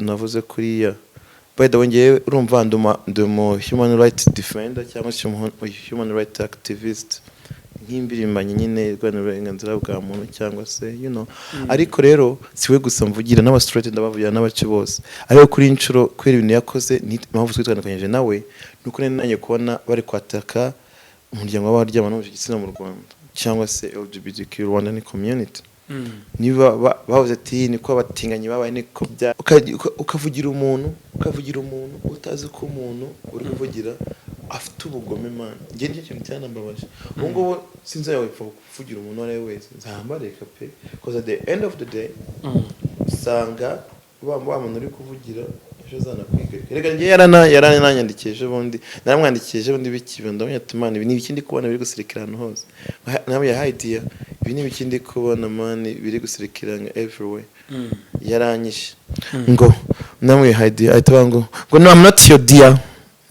navuze kuriya by the way ngewe urumva nduma human rights defender cyangwa se human rights activist nk'imbirimbanyi nyine rwanda uburenganzira bwa muntu cyangwa se ariko rero siwe gusa mvugira n'aba straight ndabavugira n'abaci bose ariko kuri inshuro kwera ibintu yakoze ni mpamvu twitandukanyije nawe nuko nanye kubona bari kwataka umuryango w'abaryama no gitsina mu Rwanda cyangwa se LGBTQ Rwandan community niba bavuze ati niko abatinganyi babaye niko bya ukavugira umuntu utazi ko umuntu uri kuvugira afite ubugome man ngiye nicyo kintu cyanambabaje ubwo sinzi yawe kuvugira umuntu ari wese nzambareka pe because at the end of the day usanga muntu uri kuvugira ejo zana kwiga rega ngiye yarananyandikije bundi naramwandikije bundi bikibondo yatumana ibi n'ibikindi kubona biri gusirikirana hose nawe ya idea ibi n'ibikindi kubona man biri gusirikirana everywhere yaranyishe ngo namwe idea ahita ngo no I'm not your dear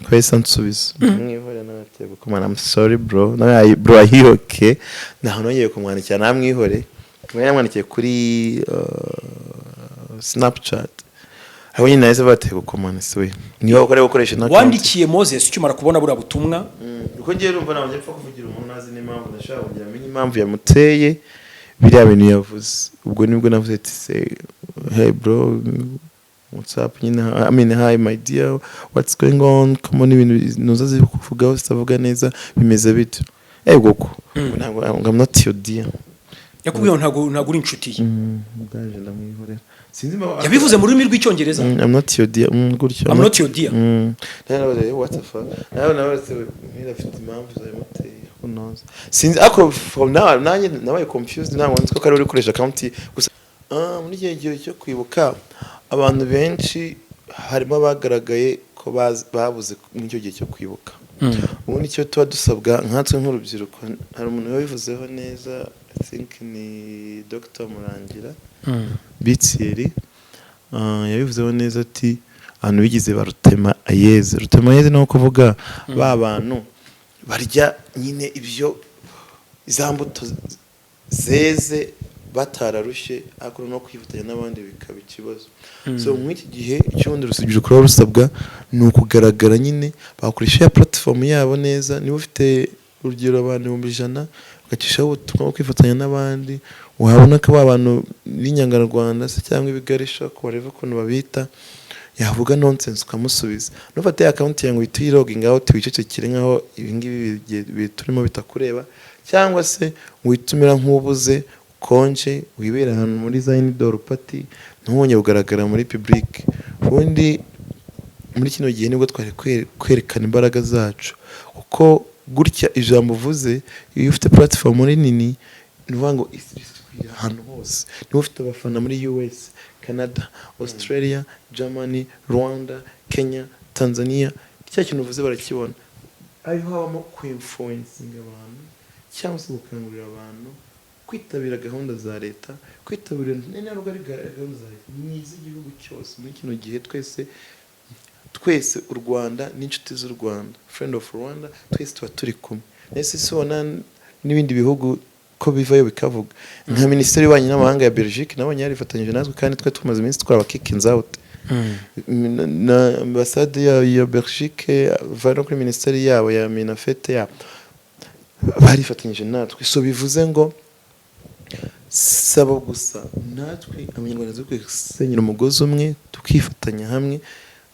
kwese nsubiza mwihore n'abatego kumana I'm sorry bro bro are you okay naho nongeye kumwandikira namwihore yamwandikiye kuri Snapchat aho nyine nahise batego kumana siwe niba ukore gukoresha na wandikiye Moses ukimara kubona bura butumwa uko ngiye urumva nawe njye kuvugira umuntu nazi n'impamvu ndashaka kugira amenye impamvu yamuteye biriya bintu yavuze ubwo nibwo navuze ati say hey bro what's up I mean hi my dear what's going on come on ibintu nuzazi kuvugaho savuga neza bimeze bito goko ntabwo I'm not your dear yakubwiye ntabwo uri inshuti ye ndaje ndamwihorera sinzi yabivuze mu rurimi rw'icyongereza I'm not your dear gutyo I'm not your dear what the fuck nawe se mira afite impamvu zayimuteye who knows sinzi ako from now nabaye confused ntabwo nzi ko uri gukoresha account gusa muri gihe cyo kwibuka abantu benshi harimo abagaragaye ko babuze n'icyo gihe cyo kwibuka ubundi icyo tuba dusabwa nkatwe nk'urubyiruko hari umuntu wabivuzeho neza I think ni Dr Murangira Bitsiri yabivuzeho neza ati abantu bigize barutema ayeze no kuvuga ba bantu barya nyine ibyo izambuto zeze batararushe akora no kwifatanya n'abandi bikaba ikibazo so mw'iki gihe icyundi rusubije rusabwa ni ukugaragara nyine bakoresha ya platform yabo neza niba ufite urugero abantu 100 ugacishaho ubutumwa kwifatanya n'abandi wahabona ko abantu b'inyangarwanda se cyangwa ibigarisha ko bareva ukuntu babita yavuga nonsense ukamusubiza nufate account yangu itirogging out wicecekire nkaho ibingibi turimo bitakureba cyangwa se witumira nk'ubuze konje wibera ahantu muri Zaini Dor Party ntuwonye ugaragara muri public ubundi muri kino gihe nibwo twari kwerekana imbaraga zacu uko gutya ijambo uvuze iyo ufite platform nini nuvuga ngo ahantu hose niba ufite abafana muri US Canada Australia Germany Rwanda Kenya Tanzania icyo kintu uvuze barakibona aho habamo influencing abantu cyangwa se gukangurira abantu kwitabira gahunda za leta kwitabira n'inarugari gahunda za leta n'iz'igihugu cyose muri kino gihe twese u Rwanda n'inshuti z'u Rwanda friend of Rwanda twese tuba turi kumwe nese sibona n'ibindi bihugu ko bivayo bikavuga nka Minisiteri y'Ububanyi n'Amahanga ya Belgique nabonye yarifatanyije natwe kandi twe tumaze iminsi twaba kicking out na ambassade ya Belgique vano kuri Minisiteri yabo ya Minafete ya barifatanyije natwe so bivuze ngo saba gusa natwe abanyarwanda zo kwisenyera umugozi umwe tukifatanya hamwe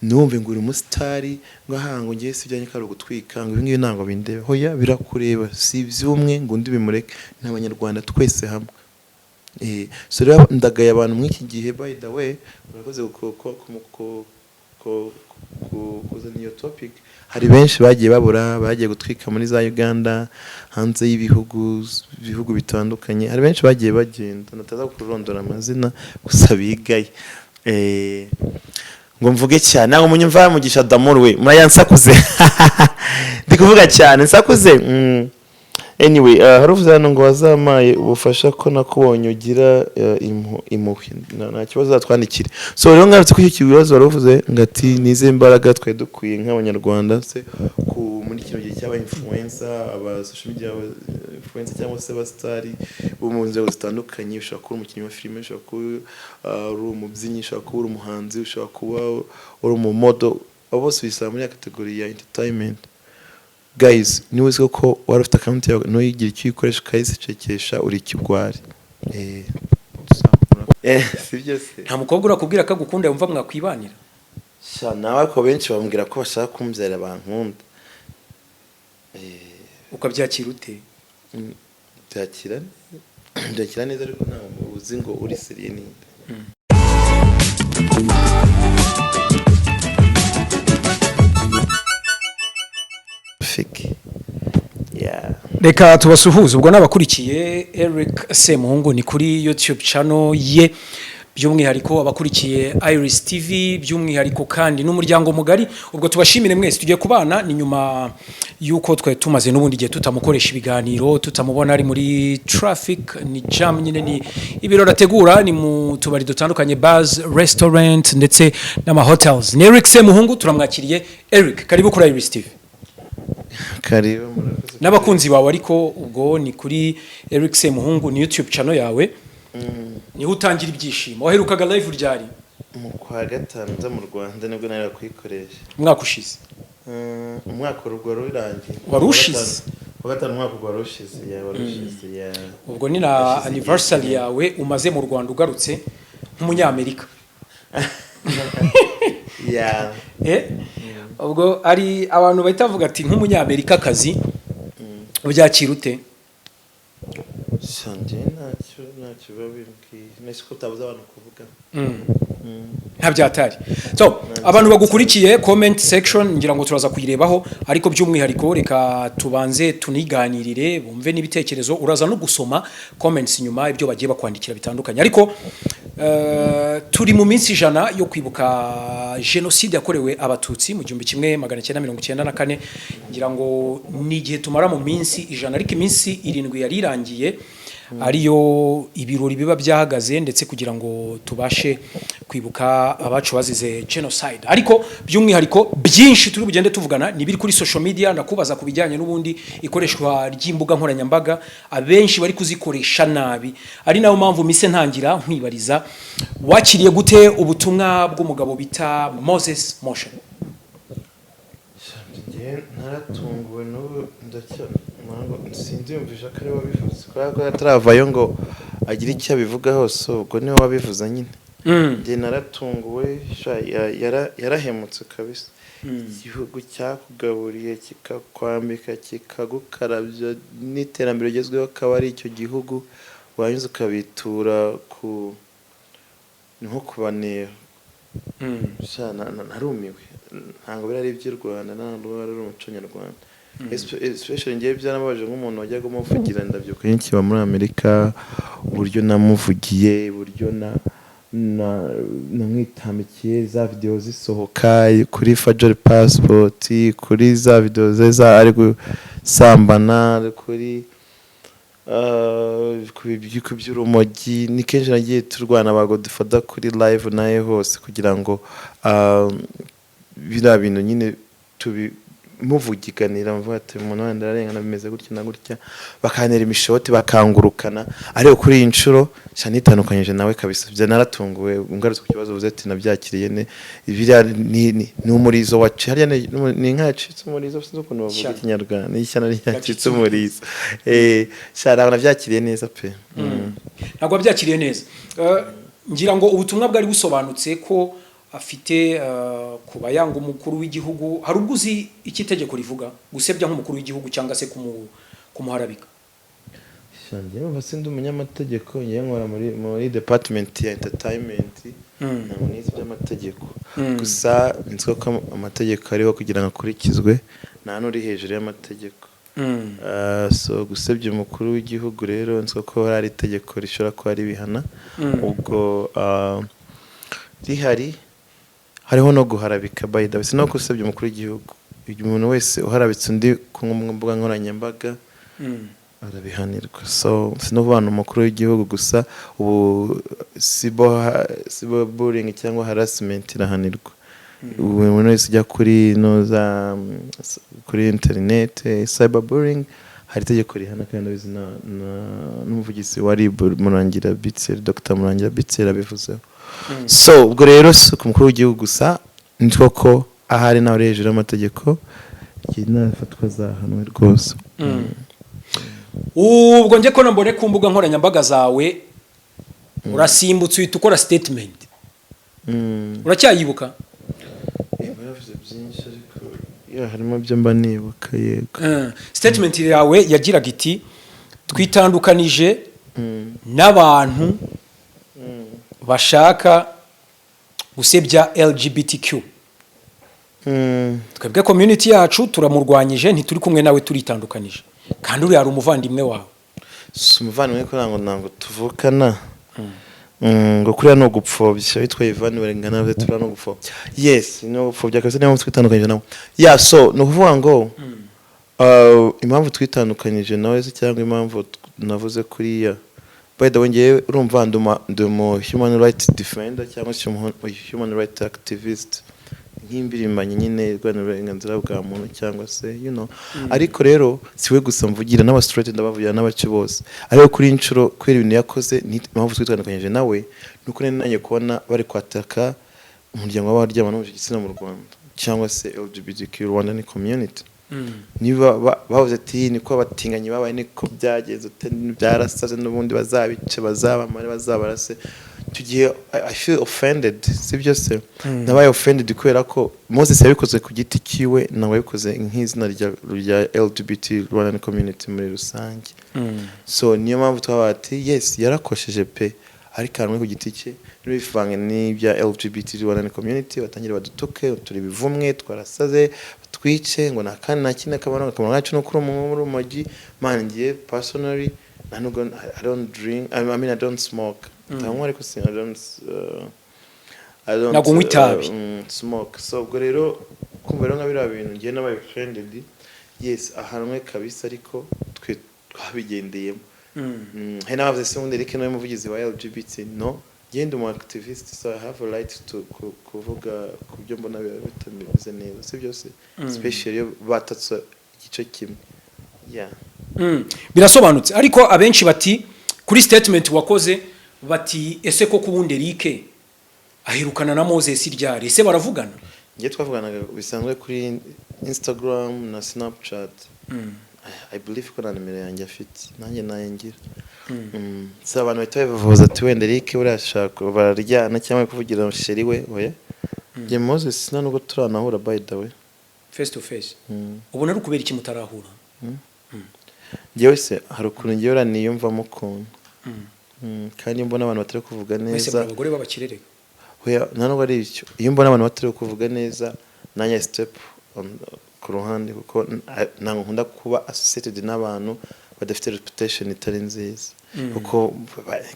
numve ngo uri umusitari ngo ahango ngiye sibyanyi karo gutwika ngo ibingibi ntango bindebe hoya birakureba si iby'umwe ngo ndi bimureke n'abanyarwanda twese hamwe so rero ndagaye abantu mw'iki gihe by the way urakoze kuzana iyo topic hari benshi bagiye babura bagiye gutwika muri za Uganda hanze y'ibihugu bitandukanye hari benshi bagiye bagenda nataza kurondora amazina gusa bigaye ngo mvuge cyane naho munyumva mugisha Damor we murayansakuze ndi kuvuga cyane nsakuze anyway haruvuze hano ngo wazamaye ubufasha ko nakubonye ugira impuhwe nta kibazo zatwandikire so rero ngarutse ko iki kibazo waruvuze ngati nize imbaraga twe dukwiye nk'abanyarwanda se muri kino gihe cyaba influencer aba social media influencer cyangwa se abastari bo mu nzego zitandukanye ushobora kuba umukinnyi wa filime ushobora kuba uri umubyinnyi ushobora kuba uri umuhanzi ushobora kuba uri umumodo bose bisaba muri kategori ya entertainment guys niwe uzi ko wari ufite account yawe no yigira icyo uyikoresha ukayisecekesha uri ikigwari si byose nta mukobwa urakubwira ko agukunda yumva mwakwibanira nawe ko benshi bambwira ko bashaka kumbyara bankunda ukabyakira ute byakira neza ariko nta uzi ngo uri seriye ninde reka tubasuhuze ubwo n'abakurikiye Eric Semuhungu ni kuri YouTube channel ye by'umwihariko abakurikiye Iris TV by'umwihariko kandi n'umuryango mugari ubwo tubashimire mwese tugiye kubana ni nyuma yuko twe tumaze n'ubundi gihe tutamukoresha ibiganiro tutamubona ari muri traffic ni jam nyine ni ibiro rategura ni mu tubari dutandukanye bars restaurant ndetse n'ama hotels ni Eric Semuhungu turamwakiriye Eric karibu kuri Iris TV karibu n'abakunzi bawe ariko ubwo ni kuri Eric Semuhungu ni YouTube channel yawe niho utangira ibyishimo waherukaga live ryari mu kwa gatanu nza mu Rwanda nibwo nari kwikoresha umwaka ushize umwaka urugoro rurangiye warushize kwa gatanu umwaka warushize ya ubwo ni na anniversary yawe umaze mu Rwanda ugarutse nk'umunyamerika ya ubwo ari abantu bahita bavuga ati nk'umunyamerika kazi ubyakira ute sanje ntacyo babimbwiye nesiko tabuza abantu kuvuga nta byatari so abantu bagukurikiye comment section ngira ngo turaza kuyirebaho ariko by'umwihariko reka tubanze tuniganirire bumve n'ibitekerezo uraza no gusoma comments nyuma ibyo bagiye bakwandikira bitandukanye ariko turi mu minsi 100 yo kwibuka genocide yakorewe abatutsi mu 1994 ngira ngo ni gihe tumara mu minsi 100 ariko iminsi 7 yari irangiye ariyo ibirori biba byahagaze ndetse kugira ngo tubashe kwibuka abacu bazize genocide ariko by'umwihariko byinshi turi bugende tuvugana nibiri kuri social media nakubaza kubijyanye n'ubundi ikoreshwa ry'imbuga nkoranyambaga abenshi bari kuzikoresha nabi ari nayo mpamvu mise ntangira nkwibariza wakiriye gute ubutumwa bw'umugabo bita Moses Motion naratunguwe n'ubu sinziyumvisha ko ari wabivuze kubera ko ataravayo ngo agire icyo abivuga hose ubwo niwe wabivuze nyine njye naratunguwe yarahemutse kabisa igihugu cyakugaburiye kikakwambika kikagukarabya n'iterambere rigezweho akaba ari icyo gihugu wanyuze ukabitura nko kubanera narumiwe ntabwo biri ari iby'u Rwanda ntabwo ari umuco nyarwanda especially ngiye byanabaje nk'umuntu wajyaga umuvugira ndabyuka nkiba muri Amerika uburyo namuvugiye uburyo namwitambikiye za video zisohoka kuri Fajol Passport kuri za video za ari gusambana kuri by'urumogi ni kenshi nagiye turwana bagodufada kuri live naye hose kugira ngo bira bintu nyine muvugiganira mvuga ati umuntu wenda arengana bimeze gutya na gutya bakanera imishoti bakangurukana ariko kuri iyi nshuro cyane itandukanyije nawe kabisa bya naratunguwe ungarutse ku kibazo uvuze ati nabyakiriye ne biriya ni umurizo wacu hariya ni nka yacitse umurizo sinzi ukuntu bavuga ikinyarwanda ni ishyana ryacitse umurizo cyara nabyakiriye neza pe ntabwo byakiriye neza ngira ngo ubutumwa bwari busobanutse ko afite kuba yanga umukuru w'igihugu hari ubwo uzi ikitegeko rivuga gusebya nk'umukuru w'igihugu cyangwa se kumuharabika shangiye numva sindi umunyamategeko ngiye nkora muri department ya entertainment ntabwo nizi by'amategeko gusa nzi ko amategeko ariho kugira ngo akurikizwe nta n'uri hejuru y'amategeko so gusebya umukuru w'igihugu rero nzi ko hari itegeko rishobora kuba ribihana ubwo rihari hariho no guharabika by the way no gusebya umukuru w'igihugu umuntu wese uharabitse undi ku mbuga nkoranyambaga arabihanirwa so sinubana umukuru w'igihugu gusa ubu sibo bullying cyangwa harassment irahanirwa umuntu wese ujya kuri noza kuri internet cyberbullying hari itegeko rihana kandi bizi n'umuvugizi wa RIB Murangira Bitsel Dr Murangira Bitsel abivuzeho. So ubwo rero si ku mukuru w'igihugu gusa nitwo ko ahari nawe hejuru y'amategeko nafatwa zahanwe rwose. Ubwo nje ko nambone ku mbuga nkoranyambaga zawe urasimbutse uhita ukora statement. Uracyayibuka? Baravuze byinshi ariko harimo byo mba nibuka yego. Statement yawe yagiraga iti twitandukanije n'abantu bashaka gusebya LGBTQ. Twebwe community yacu turamurwanyije ntituri kumwe nawe turitandukanije kandi uri ari umuvandimwe wawe. Umuvandimwe ko ntango tuvukana ngo kuriya no gupfobya witwa Ivan Werengana byo tura no gupfobya. Yes no gupfobya kasi niyo twitandukanyije nawe. Yeah, so no kuvuga ngo impamvu twitandukanyije nawe se cyangwa impamvu navuze kuriya. By the way ngiye urumva ndumo human rights defender cyangwa human rights activist nk'imbirimanye nyine rwana uburenganzira bwa muntu cyangwa se ariko rero siwe gusa mvugira n'aba straight ndabavugira n'abaci bose ariko kuri inshuro kwera ibintu yakoze impamvu twitandukanyije nawe nuko nanye kubona bari kwataka umuryango w'abaryama no gitsina mu Rwanda cyangwa se LGBTQ Rwandan community. Niba bavuze ati niko abatinganyi babaye niko byageze byarasaze n'ubundi bazabice bazabamare bazabarase tugiye I feel offended sibyo se nabaye offended kubera ko Moses yabikoze ku giti kiwe nawe yabikoze nk'izina rya LGBT Rwandan community muri rusange. So niyo mpamvu twabati yes yarakosheje pe ariko hamwe ku giti cye n'ibivanga n'ibya LGBT Rwandan community batangira badutuke turi bivumwe twarasaze twice ngo nakane nakine kabana kamara cyo no kuri mu mujyi mangiye personally I don't drink I mean I don't smoke. I don't smoke. So ubwo rero kumva rero nkabira bintu ngiye n'abaye friendly yes ahanwe kabisa ariko twe twabigendeyemo. He navuze se undi reke no muvugizi wa LGBT no genda mu activist so I have a right to kuvuga ku byo mbona bitameze neza si byose especially batatse igice kimwe. Yeah. Birasobanutse ariko abenshi bati kuri statement wakoze bati ese ko kubundi Eric ahirukana na Moses ryari ese baravugana? Ngiye twavuganaga bisanzwe kuri Instagram na Snapchat. I believe ko na nimero yanjye afite nanjye nayengira. So abantu bitavuze ati wenda Eric urashaka bararyana cyangwa kuvugira sheri we oya. Je Moses nubwo turanahura by the way face to face. Ubona ari kubera iki mutarahura? Ngewe se hari ukuntu ngiye uraniyumvamo ukuntu kandi mbona abantu batari kuvuga neza. Mwese abagore babakirereka oya ntabwo ari icyo iyo mbona abantu batari kuvuga neza nanya step ku ruhande kuko ntabwo nkunda kuba associated n'abantu badafite reputation itari nziza kuko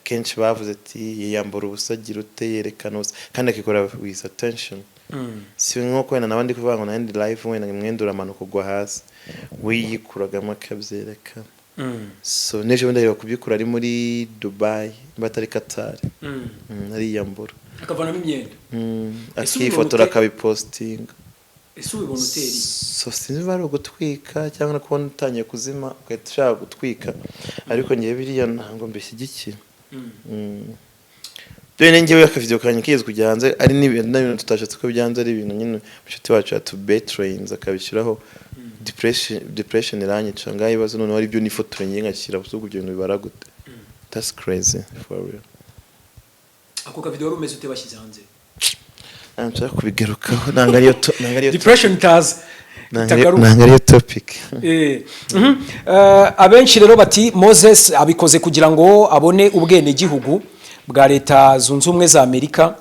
kenshi bavuze ati yiyambura ubusagira uteyerekana kandi akikora with attention. Si nko kwena nabandi kuvuga ngo nandi live wenda mwendura amano kugwa hasi wiyikuragamo akabyereka. So neje wenda yo kubyikura ari muri Dubai batari Qatar. Ari yambura akavana imyenda akifotora akabiposting. Ese ubibona uteri so sinzi bari gutwika cyangwa kubona utangiye kuzima ugashaka gutwika ariko ngiye biriya ntango mbishyigikiye. Dore ngewe akavideo kanye kize kujyanze ari n'ibintu tutashatse ko byanze ari ibintu nyine mushiti wacu ya to betrains akabishyiraho depression iranyica ngaho ibibazo none ari byo nifotora ngiye ngashyira ubwo ibyo bintu bibara gute. That's crazy for real. Ako kavideo rumeze ute bashyize hanze? Nshaka kubigarukaho nangariyo depression tazi nangariyo topic. Abenshi rero bati Moses abikoze kugira ngo abone ubwene gihugu bwa leta zunze ubumwe za Amerika.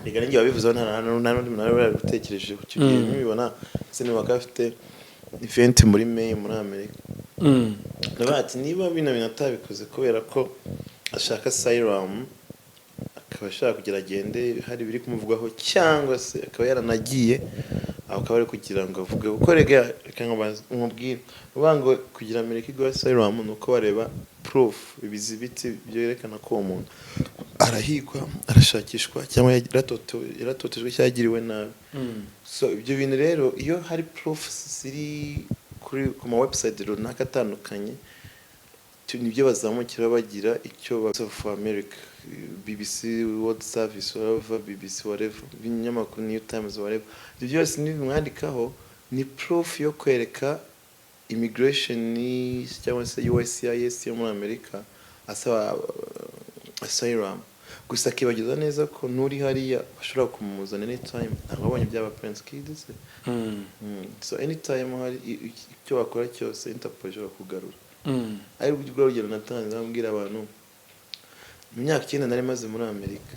Igana ngiye babivuze n'undi muntu gutekereje ku kigiye nibibona sene bakafite event muri May muri Amerika. Nabati niba bino binatabikoze kubera ko ashaka asylum akaba ashaka kugira agende hari biri kumuvugaho cyangwa se akaba yaranagiye akaba ari kugira ngo avuge uko rega nk'ubwira ubango kugira Amerika igwa asylum nuko bareba proof ibizibiti byerekana ko umuntu arahigwa arashakishwa cyangwa yaratotejwe cyagiriwe nabi. So ibyo bintu rero iyo hari proof ziri ku ma website runaka atandukanye nibyo bazamukira bagira icyo for America, BBC World Service, whatever, BBC whatever, binyamakuru New Times whatever, ibyo byose mwandikaho ni proof yo kwereka immigration cyangwa se USCIS yo muri Amerika asaba asylum. Gusa kibagiza neza ko nuri hariya bashobora kumuzana anytime. Ababonye byaba Prince Kids. So anytime hari icyo wakora cyose Interpol ishobora kugarura. Ari urugero rugero natanze ambwira abantu mu myaka 9 nari maze muri Amerika.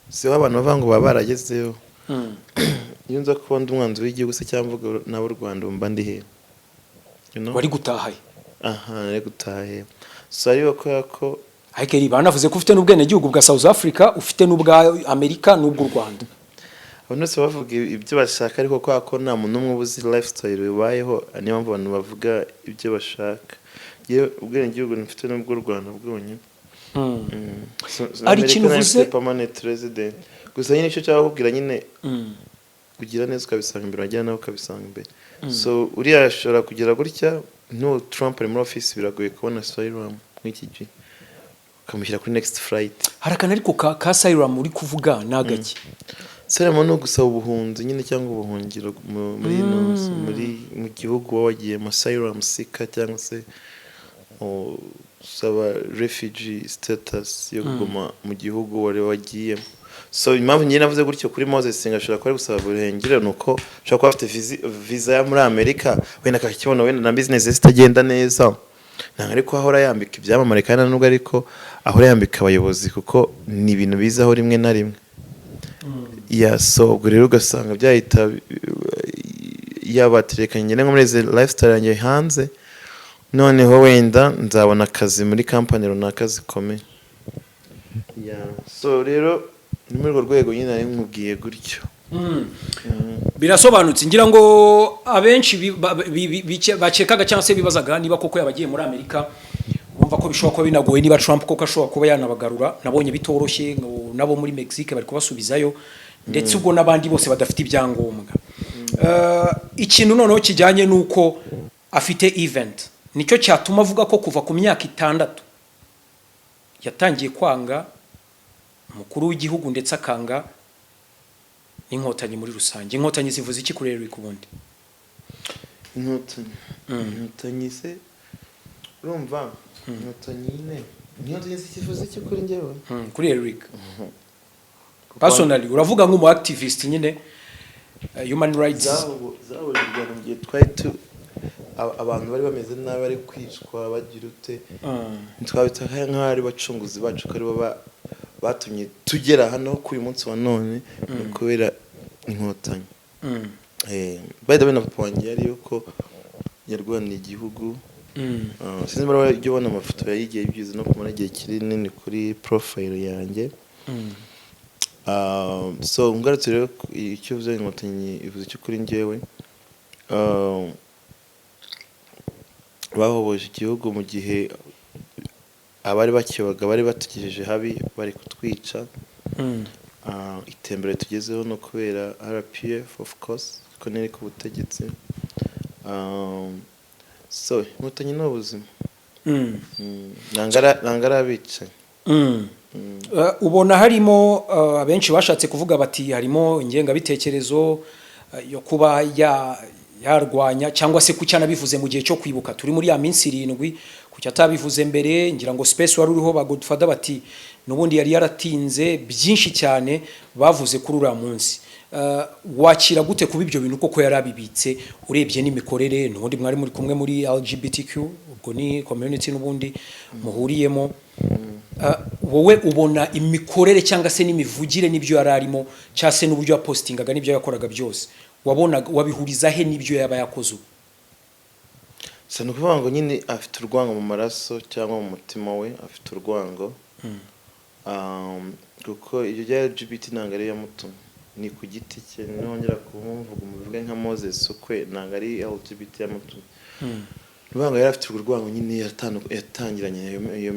Se abantu bava ngo baba baragezeyo. Iyo nza kubona umwanzi w'igihugu se cyangwa nabo Rwanda mba ndi he. You know? Wari gutahaye. Nari gutahaye. So ari ko Aikeri banavuze ko ufite n'ubwene gihugu bwa South Africa, ufite n'ubwa Amerika n'ubwo Rwanda. Abantu bose bavuga ibyo bashaka ariko ko nta muntu umwe ubuzi lifestyle bibayeho, niyo mpamvu abantu bavuga ibyo bashaka. Yewe ubwene gihugu mfite n'ubwo Rwanda bwonye. Ari kintu uvuze permanent resident. Gusa nyine icyo cyangwa kubwira nyine kugira neza ukabisanga imbere wajya nawe ukabisanga imbere. So uriya ashobora kugira gutya no Trump ari muri office biragoye kubona asylum nk'iki gihe. Kamushyira kuri next flight. Harakana ariko ka asylum uri kuvuga nagaki. Asylum no gusaba ubuhunzi nyine cyangwa ubuhungiro muri mu gihugu wagiye mu asylum seeker cyangwa se saba refugee status yo kuguma mu gihugu wari wagiyemo. So impamvu nyine navuze gutyo kuri Moses ngashobora kuba gusaba ubuhungiro nuko ushobora kuba afite visa ya muri Amerika wenda kakibona wenda na business zitagenda neza. Nanga ariko ahora yambika ibyamamare kandi nubwo ariko ahora yambika abayobozi kuko ni ibintu bizaho rimwe na rimwe. So ubwo rero ugasanga byahita yabaterekanye nko muri lifestyle yanjye hanze, noneho wenda nzabona akazi muri company runaka zikomeye. So rero ni muri urwo rwego nyine nari nkubwiye gutyo. Birasobanutse ngira ngo abenshi bacekaga cyangwa se bibazaga niba koko yabagiye muri Amerika, bumva ko bishobora kuba binagoye niba Trump koko ashobora kuba yanabagarura. Nabonye bitoroshye nabo muri Mexique bari kubasubizayo ndetse ubwo nabandi bose badafite ibyangombwa. Ikintu noneho kijyanye nuko afite event nicyo cyatuma avuga ko kuva ku myaka 6 yatangiye kwanga umukuru w'igihugu ndetse akanga inkotanyi muri rusange. Inkotanyi zivuze iki kuri Eric ubundi? Inkotanyi se urumva inkotanyi zivuze iki kuri njyewe? Kuri Eric personally uravuga nk'umu activist nyine human rights zawo ngiye twari abantu bari bameze nabi ari kwicwa bagira ute twabita nk'ari bacunguzi bacu ko ari bo batumye tugera hano ku uyu munsi wa none kubera inkotanyi. By the way na point yari yuko yarwaniye igihugu. Sinzi bara ibyo bona amafoto yayigiye byiza no kumara igihe kinini kuri profile yanjye. So ngarutse rero icyo uvuze inkotanyi ivuze cyo kuri njyewe. Bahoboje igihugu mu gihe abari bakibaga bari batugejeje habi bari kutwica. Itembere tugezeho no kubera RPF of course ko neri ku butegetsi. So inkotanyi n'ubuzima. Nangara bica. Ubona harimo abenshi bashatse kuvuga bati harimo ingenga bitekerezo yo kuba yarwanya cyangwa se kucyana bivuze mu gihe cyo kwibuka turi muri ya minsi 7 kucya tabivuze mbere ngira ngo space wari uriho ba Godfather bati nubundi yari yaratinze byinshi cyane bavuze kuri ura munsi. Wakira gute kuba ibyo bintu koko yarabibitse urebye n'imikorere nubundi mwari muri kumwe muri LGBTQ ubwo ni community nubundi muhuriyemo. Wowe ubona imikorere cyangwa se n'imivugire n'ibyo yararimo cyase n'uburyo ya postingaga n'ibyo yakoraga byose wabona wabihuriza he n'ibyo yaba yakoze? Sano kuvuga ngo nyine afite urwango mu maraso cyangwa mu mutima we afite urwango. Kuko iyo bya LGBT nangari ya mutumye ni ku giti cye nongera kumvuga umuvuge nka Moses ukwe nangari LGBT ya mutumye. Rubanga yari afite urwango nyine yatangiranye iyo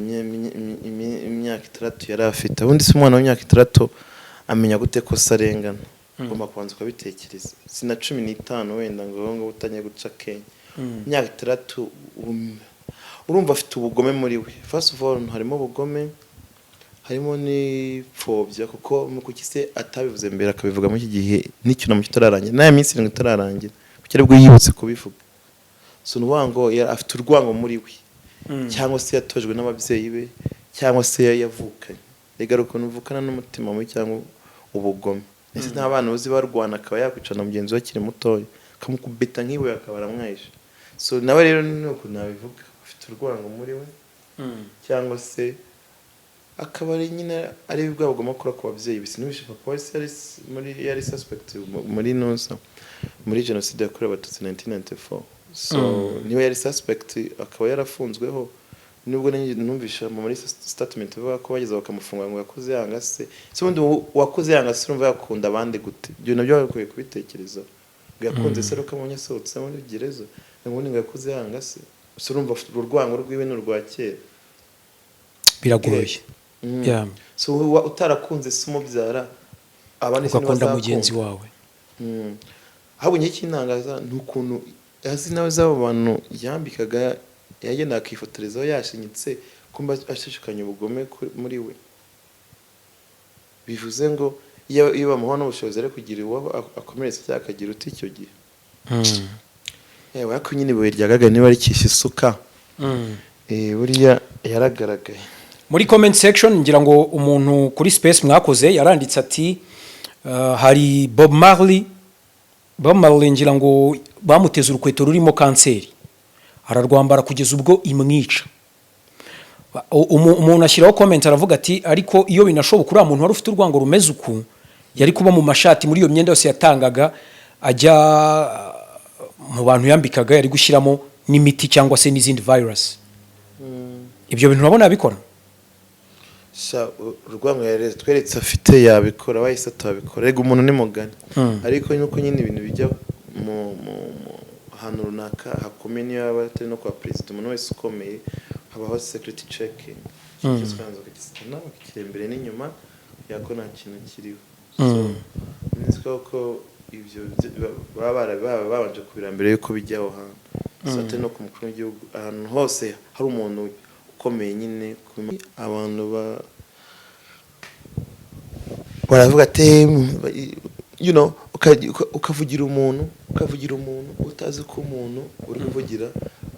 imyaka 6 yari afite. Ubundi se umwana w'imyaka 6 amenya gute ko sarengana? Ugomba kubanza ukabitekereza. Sina 15 wenda ngo utanye guca Kenya. Imyaka 6 urumva afite ubugome muri we. First of all harimo ubugome, harimo ni pfobya kuko mukuki se atabivuze mbere akabivuga mu iki gihe n'icyunamo kitararangira. Naye minsi 7 itararangira. Kukire bwo yibutse kubivuga. So nwango afite urwango muri we. Cyangwa se yatojwe n'ababyeyi be, cyangwa se yavukanye. Regaruko nuvukana n'umutima mubi cyangwa ubugome. Ese nta bana uzi barwana akaba yakwicana mugenzi we akiri mutoya kamukubita nk'iwe akabara mwaje. So nawe rero nuko nabivuga afite urwango muri we cyangwa se akaba ari nyine ari bwa bugoma kora ku babyeyi bisinubisha papa wese yari suspect muri nosa muri genocide yakorewe abatutsi 1994. So niwe yari suspect akaba yarafunzweho nubwo numvisha muri statement bavuga ko bageze bakamufunga ngo yakoze yanga se. So undi wakoze yanga se urumva yakunda abandi gute? Byo nabyo bakwiye kubitekereza. Ngo yakunze se ruka munye sotse muri gereza ngo ngo yakoze yanga se. So urumva urwango rwiwe n'urwa kera biragoye. Yeah. So utarakunze se umubyara abandi se bakunda mugenzi wawe. Habunye kinangaza n'ukuntu yazi nawe z'abo bantu yambikaga yagenda akifotorezaho yashinyitse kumba ashishikanye ubugome muri we. Bivuze ngo iyo bamuhona ubushobozi ari kugira uwo akomeretse cyangwa akagira uti icyo gihe. Yewe ako nyine ibuye ryagaga niba ari kisha isuka. Buriya yaragaragaye. Muri comment section ngira ngo umuntu kuri space mwakoze yaranditse ati hari Bob Marley ngira ngo bamuteze urukweto rurimo kanseri ararwambara kugeza ubwo imwica. Umuntu ashyiraho comment aravuga ati ariko iyo binashoboka uriya muntu wari ufite urwango rumeze uku yari kuba mu mashati muri iyo myenda yose yatangaga ajya mu bantu yambikaga yari gushyiramo n'imiti cyangwa se n'izindi virus. Ibyo bintu urabona bikora urwango yari tweretse afite yabikora wahise atabikora. Rega umuntu ni mugani ariko nuko nyine ibintu bijya mu hano runaka hakomeye niyo yaba atari no kwa president umuntu wese ukomeye habaho security checking cy'iswanzo kigitsana bakirembere n'inyuma yako nta kintu kiriho. So niziko ko ibyo babanje kubirambere yuko bijyaho hantu. So atari no ku mukuru w'igihugu ahantu hose hari umuntu ukomeye nyine abantu baravuga ate you know ukavugira umuntu utazi ko umuntu uri kuvugira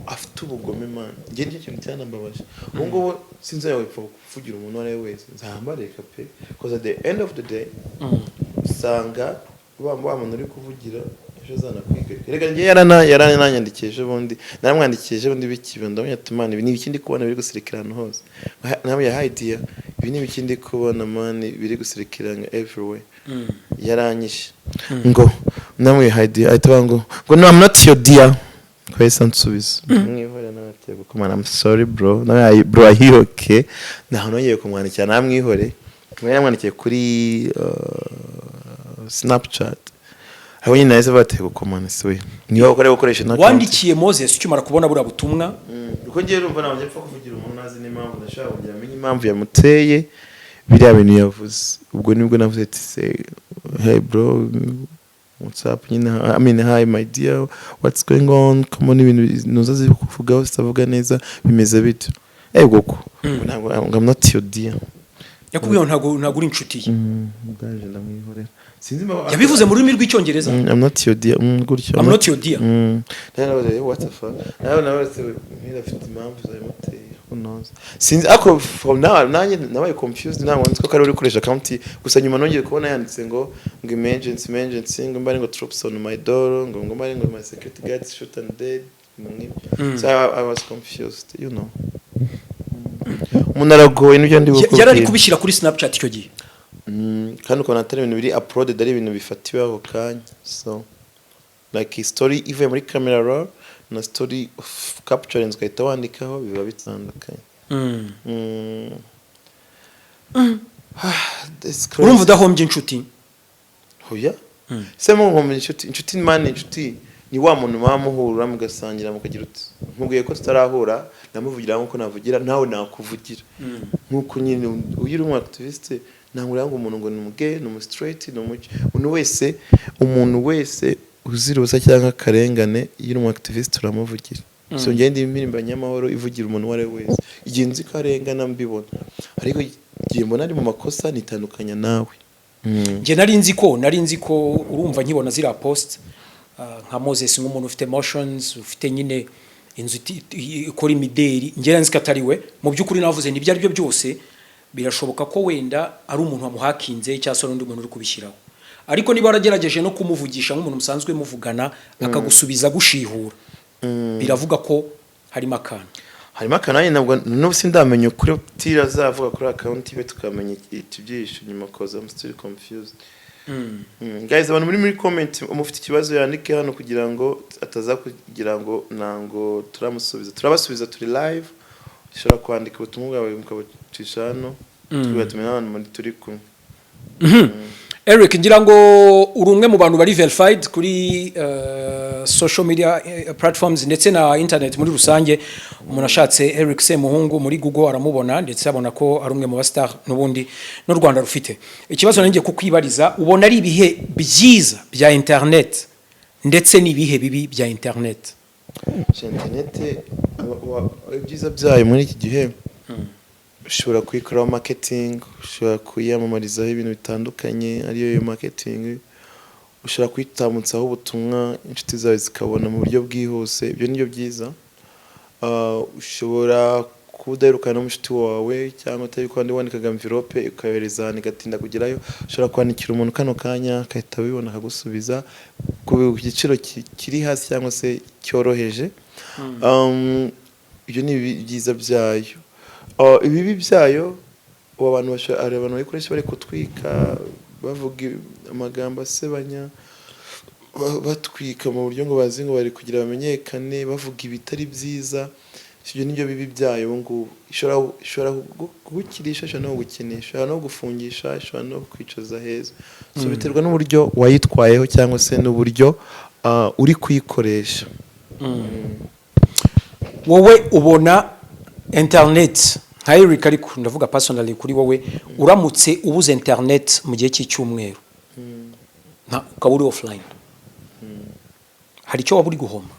afite ubugome man. Ngiye nicyo kintu cyanambabaje. Ubwo sinzi yawe kuvugira umuntu ari wese nzambareka pe because at the end of the day usanga wa muntu uri kuvugira ejo zana kwiga. Rega ngiye yarananyandikije bundi naramwandikije bundi bikibe ndabonye tumana ibi n'ibikindi kubona biri gusirikirana hose. Namwe ya idea ibi n'ibikindi kubona man biri gusirikirana everywhere. Yaranyishe ngo namwe idea ahita ngo no I'm not your dear. Kwesa nsubiza mwihore n'abateye gukomana I'm sorry bro. Na bro are you okay? Naho nongeye kumwandikira namwihore. Mwamwandikiye kuri Snapchat. Aho nyine nahise bateye gukomana siwe. Niyo ukore gukoresha na wandikiye Moses ukimara kubona bura butumwa. Uko ngiye urumva nabanje pfa kuvugira umuntu nazi n'impamvu ndashaka kugira amenye impamvu yamuteye biriya bintu yavuze. Ubwo nibwo navuze ati say hey bro what's up nyine I mean hi my dear what's going on come on ibintu nuzazi kuvugaho sitavuga neza bimeze bito. Goko ntabwo I'm not your dear. Yakubwiye ntabwo uri inshuti ye. Ndaje ndamwihorera. Yabivuze mu rurimi rw'icyongereza. I'm not your dear. Gutyo. I'm not your dear. What the fuck? Nawe afite impamvu zayimuteye. Who knows? Since ako from now nabaye confused ntabwo nzi ko kari uri gukoresha account gusa nyuma nongeye kubona yanditse ngo emergency ngo mbari ngo troops on my door ngo mbari ngo my security guards shot and dead. So I was confused, you know. Umunaragoye n'ibyo ndi gukora. Yarari kubishyira kuri Snapchat icyo gihe. Kandi uko natari ibintu biri uploaded ari ibintu bifatiwe aho kanya. So like story ivuye muri camera raw na story of capturing ngahita wandikaho biba bitandukanye. Urumva udahombye inshuti? Hoya? Sema ngo inshuti man inshuti ni wa muntu muhura mugasangira mukagira uti nkubwiye ko tutarahura namuvugira nkuko navugira nawe nakuvugira nkuko nyine uyu uri activiste nangurira ngo umuntu ngo ni umuge ni straight ni umuki umuntu wese uzira ubusa cyangwa akarengane iyo uri activiste uramuvugira so ngende impirimba nyamahoro ivugira umuntu wari wese igihe nzi ko arengana mbibona ariko igihe mbona ari mu makosa nitandukanya nawe nge nari nzi ko urumva nkibona zira post nka Moses nk'umuntu ufite motions ufite nyine inzu ikora imideri ngera nzi ko atari we mu by'ukuri navuze nibyo ari byo byose birashoboka ko wenda ari umuntu wamuhakinze cyangwa se undi muntu uri kubishyiraho ariko niba waragerageje no kumuvugisha nk'umuntu musanzwe muvugana akagusubiza gushihura biravuga ko harimo akantu ntabwo n'ubu sindamenya ukuri tirazavuga kuri account ibe tukamenya ibyisho nyuma cause I'm still confused. Guys, abantu muri comment umufite ikibazo yandike hano kugira ngo ataza kugira ngo nango turabasubiza turi live ushobora kwandika ubutumwa bwawe mukabucisha hano tugatumena abantu muri turi kumwe. Eric ngira ngo uri umwe mu bantu bari verified kuri social media platforms ndetse na internet muri rusange umuntu ashatse Eric Semuhungu muri Google aramubona ndetse abona ko ari umwe mu bastar n'ubundi n'u Rwanda rufite ikibazo nanjye kukwibariza ubona ari ibihe byiza bya internet ndetse n'ibihe bibi bya internet ibyiza byayo muri iki gihe ushobora kuyikoraho marketing ushobora kuyamamarizaho ibintu bitandukanye ariyo marketing ushobora kwitamutsaho ubutumwa inshuti zawe zikabona mu buryo bwihuse ibyo nibyo byiza ushobora kudaherukana n'umushuti wawe cyangwa utari kwandi wandikaga envelope ukayohereza igatinda kugerayo ushobora kwandikira umuntu kano kanya akahita abibona akagusubiza ku giciro kiri hasi cyangwa se cyoroheje ibyo ni byiza byayo ibibi byayo abantu bayikoresha bari kutwika bavuga amagambo asebanya batwika mu buryo ngo bazi ngo bari kugira bamenyekane bavuga ibitari byiza ibyo nibyo bibi byayo ngo ishobora kugukirisha ishobora no gukinisha ishobora no gufungisha ishobora no kwicaza heza so biterwa n'uburyo wayitwayeho cyangwa se n'uburyo uri kuyikoresha. Wowe ubona internet nka Eric ariko ndavuga personally kuri wowe uramutse ubuze internet mu gihe cy'icyumweru nta ukaba uri offline hari icyo waba uri guhoma?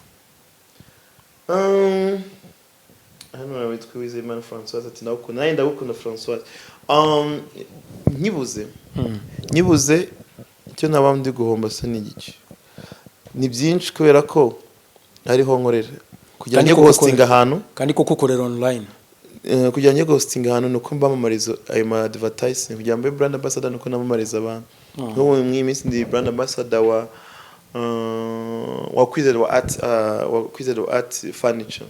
Hano witwa Wizeyimana Françoise ati nawe ndagukunda Françoise nyibuze icyo naba ndi guhomba se ni iki ni byinshi kubera ko ariho nkorera kugira ngo hosting ahantu kandi koko ukorera online kugira ngo hosting ahantu nuko mbamamariza ayo ma advertising kugira ngo brand ambassador nuko namamariza abantu nk'ubu mw'iminsi ndi brand ambassador wa Kwizera wa art furniture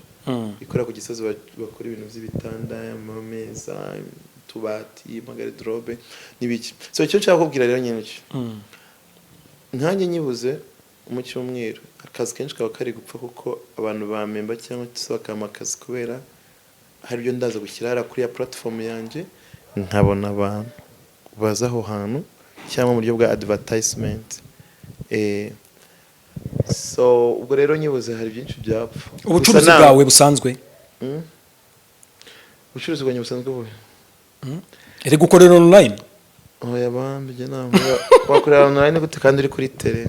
ikora ku Gisozi bakora ibintu by'ibitanda amameza tubati magaridrobe nibiki so icyo nshaka kubwira rero nyine nkanjye nyibuze mu cyumweru akazi kenshi kaba kari gupfa kuko abantu bamemba cyangwa tusabakama akazi kubera hari byo ndaza gushyira kuri ya platform yanjye nkabona abantu baza aho hantu cyangwa mu buryo bwa advertisement so ubwo rero nyibuze hari byinshi byapfa. Ubucuruzi bwawe busanzwe ubucuruzi bwanjye busanzwe buhe ere gukorera online oya bambi je namba wakorera online gute kandi uri kuri tele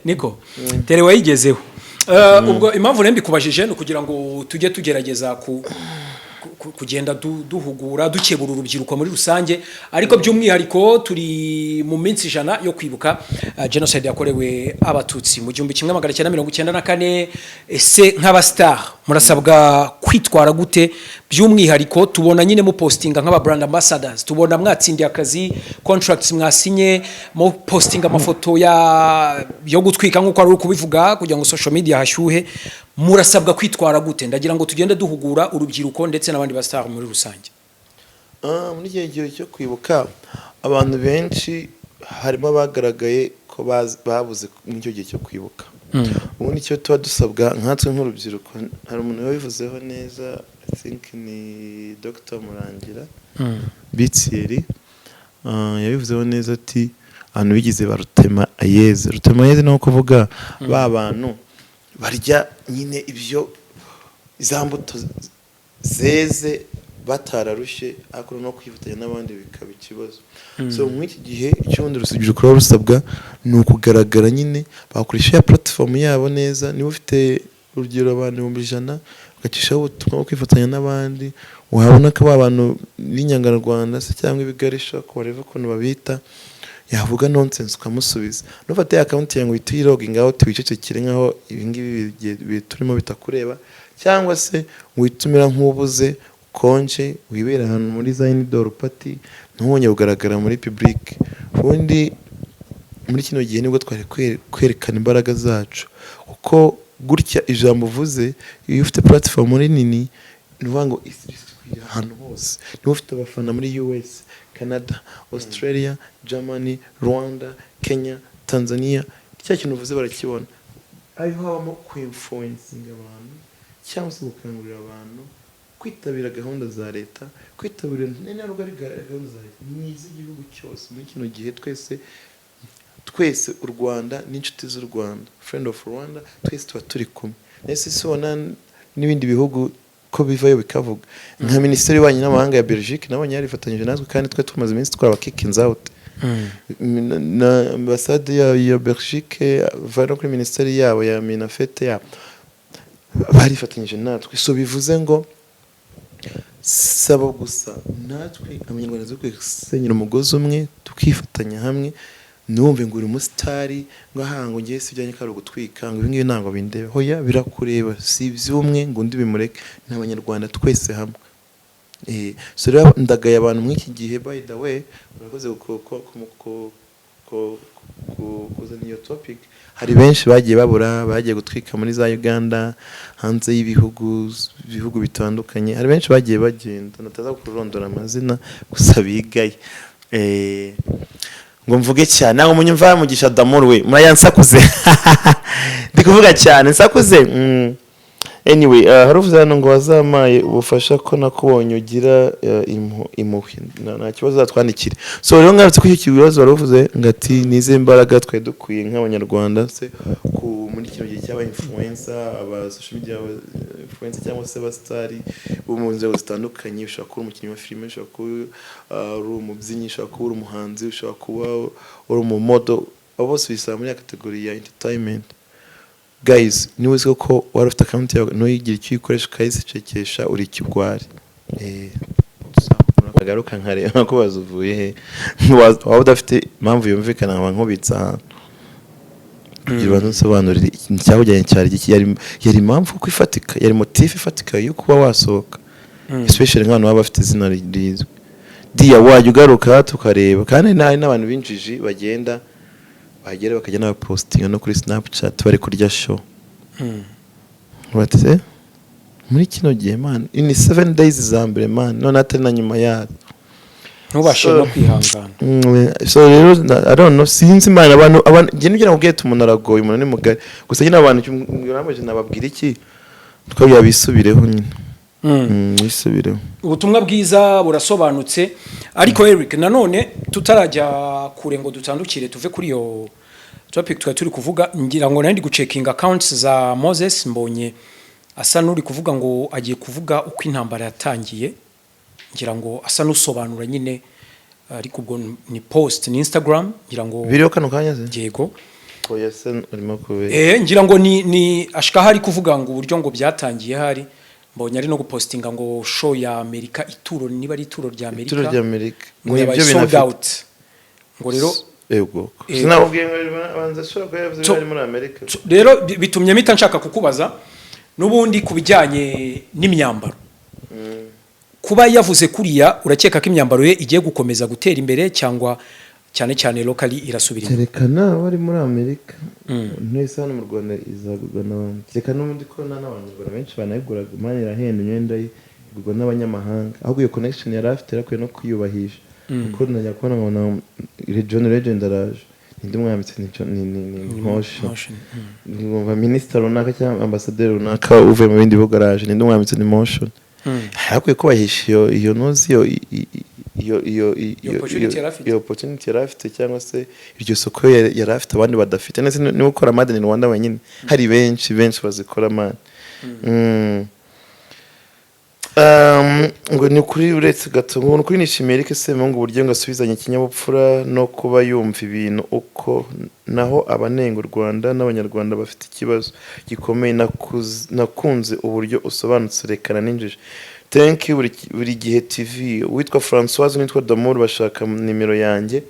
niko tele wayigezeho ubwo impamvu rembi kubajije no kugira ngo tujye tugerageza kugenda duhugura dukebura urubyiruko muri rusange ariko by'umwihariko turi mu minsi 100 yo kwibuka genocide yakorewe abatutsi mu 1994 ese nk'abastar murasabwa kwitwara gute by'umwihariko tubona nyine mu postinga nk'aba brand ambassadors tubona mwatsindiye akazi contracts mwasinye mu postinga amafoto yo gutwika nkuko ari kubivuga kugira ngo social media hashyuhe murasabwa kwitwara gute ndagira ngo tugende duhugura urubyiruko ndetse n'abandi bastar muri rusange. Muri gihe cyo kwibuka abantu benshi harimo bagaragaye ko babuze mu gihe cyo kwibuka ubundi cyo tuba dusabwa nkatwe nk'urubyiruko hari umuntu wabivuzeho neza I think ni Dr Murangira Bitsieri yabivuzeho neza ati abantu bigize barutema ayeze no kuvuga ba bantu barya nyine ibyo za mbuto zeze batararushye ariko no kwifatanya n'abandi bikaba ikibazo. So muri iki gihe icyundi urubyiruko ruba rusabwa ni ukugaragara nyine bakoresha ya platform yabo neza. Niba ufite urugero abantu 100 ugacishaho ubutumwa bwo kwifatanya n'abandi, wahabona ko abantu b'inyangarwanda se cyangwa ibigarisha ko bareva ukuntu babita, yavuga nonsense ukamusubiza. Nufate account yangu uhita uyiloginga out wicecekere nkaho ibingibi turimo bitakureba, cyangwa se witumira nk'ubuze konje wibera ahantu muri za indoor party ntuwonye ugaragara muri public. Ubundi muri kino gihe nibwo twari kwerekana imbaraga zacu, kuko gutya ijambo uvuze iyo ufite platform nini nuvuga ngo isirikira ahantu hose. Niba ufite abafana muri US, Canada, Australia, Germany, Rwanda, Kenya, Tanzania, cya kintu uvuze barakibona. Ayo habamo ku-influencing abantu cyangwa se gukangurira abantu kwitabira gahunda za leta, kwitabira n'inarwa ari gahunda za leta n'iz'igihugu cyose. Muri kino gihe twese u Rwanda n'inshuti z'u Rwanda, friend of Rwanda, twese tuba turi kumwe. Nese sibona n'ibindi bihugu ko bivayo bikavuga nka Minisiteri y'Ububanyi n'Amahanga ya Belgique nabonye yarifatanyije natwe, kandi twe tumaze iminsi twaba kickings out na ambassade ya Belgique vano kuri ministeri yabo ya Minafete ya barifatanyije natwe. So bivuze ngo saba gusa natwe abanyarwanda zo kwisenyera umugozi umwe tukifatanya hamwe. Numve ngo uri umusitari ngo ahango ngiye sibyanyi karo gutwika ngo ibingibi ntango bindebe, hoya birakureba, si iby'umwe ngo undi bimureke. N'abanyarwanda twese hamwe. So rero ndagaye abantu muri iki gihe, by the way, urakoze kuzana iyo topic. Hari benshi bagiye babura, bagiye gutwika muri za Uganda, hanze ibihugu bitandukanye. Hari benshi bagiye bagenda, nataza kurondora amazina gusa bigaye. Ngo mvuge cyane naho munyumva mugisha Damur we murayansakuze ndi kuvuga cyane nsakuze. Anyway, haruvuze hano ngo wazamaye ubufasha ko nakubonye ugira impuhwe, nta kibazo zatwandikire. So rero ngarutse ko icyo kibazo waruvuze ngati nize imbaraga twe dukwiye nk'abanyarwanda se ku muri kino gihe cy'aba influencer, aba social media influencer cyangwa se abastari bo mu nzego zitandukanye. Ushaka kuba umukinnyi wa filime, ushaka kuba uri umubyinnyi, ushaka kuba uri umuhanzi, ushaka kuba uri umumodel, abo bose bisaba muri kategori ya entertainment. Guys, niwe uzi ko wari ufite account yawe ntuyigira icyo uyikoresha ukayisecekesha uri ikigwari. Agaruka nkareba ko bazuvuye he, waba udafite impamvu yumvikana nkaba nkubitsa ahantu kugira ngo nsobanurire icyabujyanye cyari iki. Yari impamvu ko ifatika, yari motif ifatika yo kuba wasohoka, especially nk'abantu baba bafite izina rizwi. Dia wajya ugaruka tukareba, kandi n'abantu binjiji bagenda bagera bakajya n'abapostinga no kuri Snapchat bari kurya show. Watse muri kino gihe man, in 7 days za mbere man, none atari na nyuma ya ntubashe no kwihangana. So rero I don't know, sinzi man, abantu ngiye ngira ngo get umuntu aragoye, umuntu ni mugari gusa nyine abantu ngamije nababwira iki twabya bisubireho nyine. Bisubireho. Ubutumwa bwiza burasobanutse. Ariko Eric, nanone tutarajya kure ngo dutandukire tuve kuri yo topic turi kuvuga, ngira ngo nandi guchecking accounts za Moses mbonye asa nuri kuvuga ngo agiye kuvuga uko intambara yatangiye, ngira ngo asa nusobanura nyine, ariko ubwo ni post ni Instagram, ngira ngo video kano kanya ze yego oya se urimo kubera ngira ngo ni ashika hari kuvuga ngo uburyo ngo byatangiye hari mbonye ari no gupostinga ngo show ya Amerika ituro, niba ari ituro rya Amerika, ituro rya Amerika ngo sold out. Ngo rero ego sinabwiye ngo abanza shora ko yavuze bari muri Amerika. Rero bitumye mita nshaka kukubaza nubundi kubijyanye n'imyambaro. Kuba yavuze kuriya urakeka ko imyambaro ye igiye gukomeza gutera imbere cyangwa cyane locally irasubira inyuma? Terekana bari muri Amerika ntese hano mu Rwanda izagurwa n'abandi. Terekana n'undi ko n'abanyarwanda benshi banayiguraga, imana irahenda imyenda igurwa n'abanyamahanga, ahubwo iyo connection yari afite yarakwiye no kwiyubahisha. Kuko najya kubona ngo John Legend araje, ndi mwambitse ni motion, ngo minister runaka cyangwa ambassadeur runaka uvuye mu bindi bihugu araje, ndi mwambitse ni motion. Hakwiye kubahisha iyo nozi iyo opportunity yari afite cyangwa se iryo soko yari afite abandi badafite ndetse niba ukora Made in Rwanda wenyine hari benshi bazikora man. Ngo ni kuri uretse gato ngo kuri nishimiye Eric Semungu uburyo ngo asubizanye ikinyabupfura no kuba yumva ibintu uko naho abanenga u Rwanda n'abanyarwanda bafite ikibazo gikomeye nakunze uburyo usobanutse rekana n'injiji. Thank you buri gihe TV witwa Françoise nitwa Damour bashaka nimero yanjye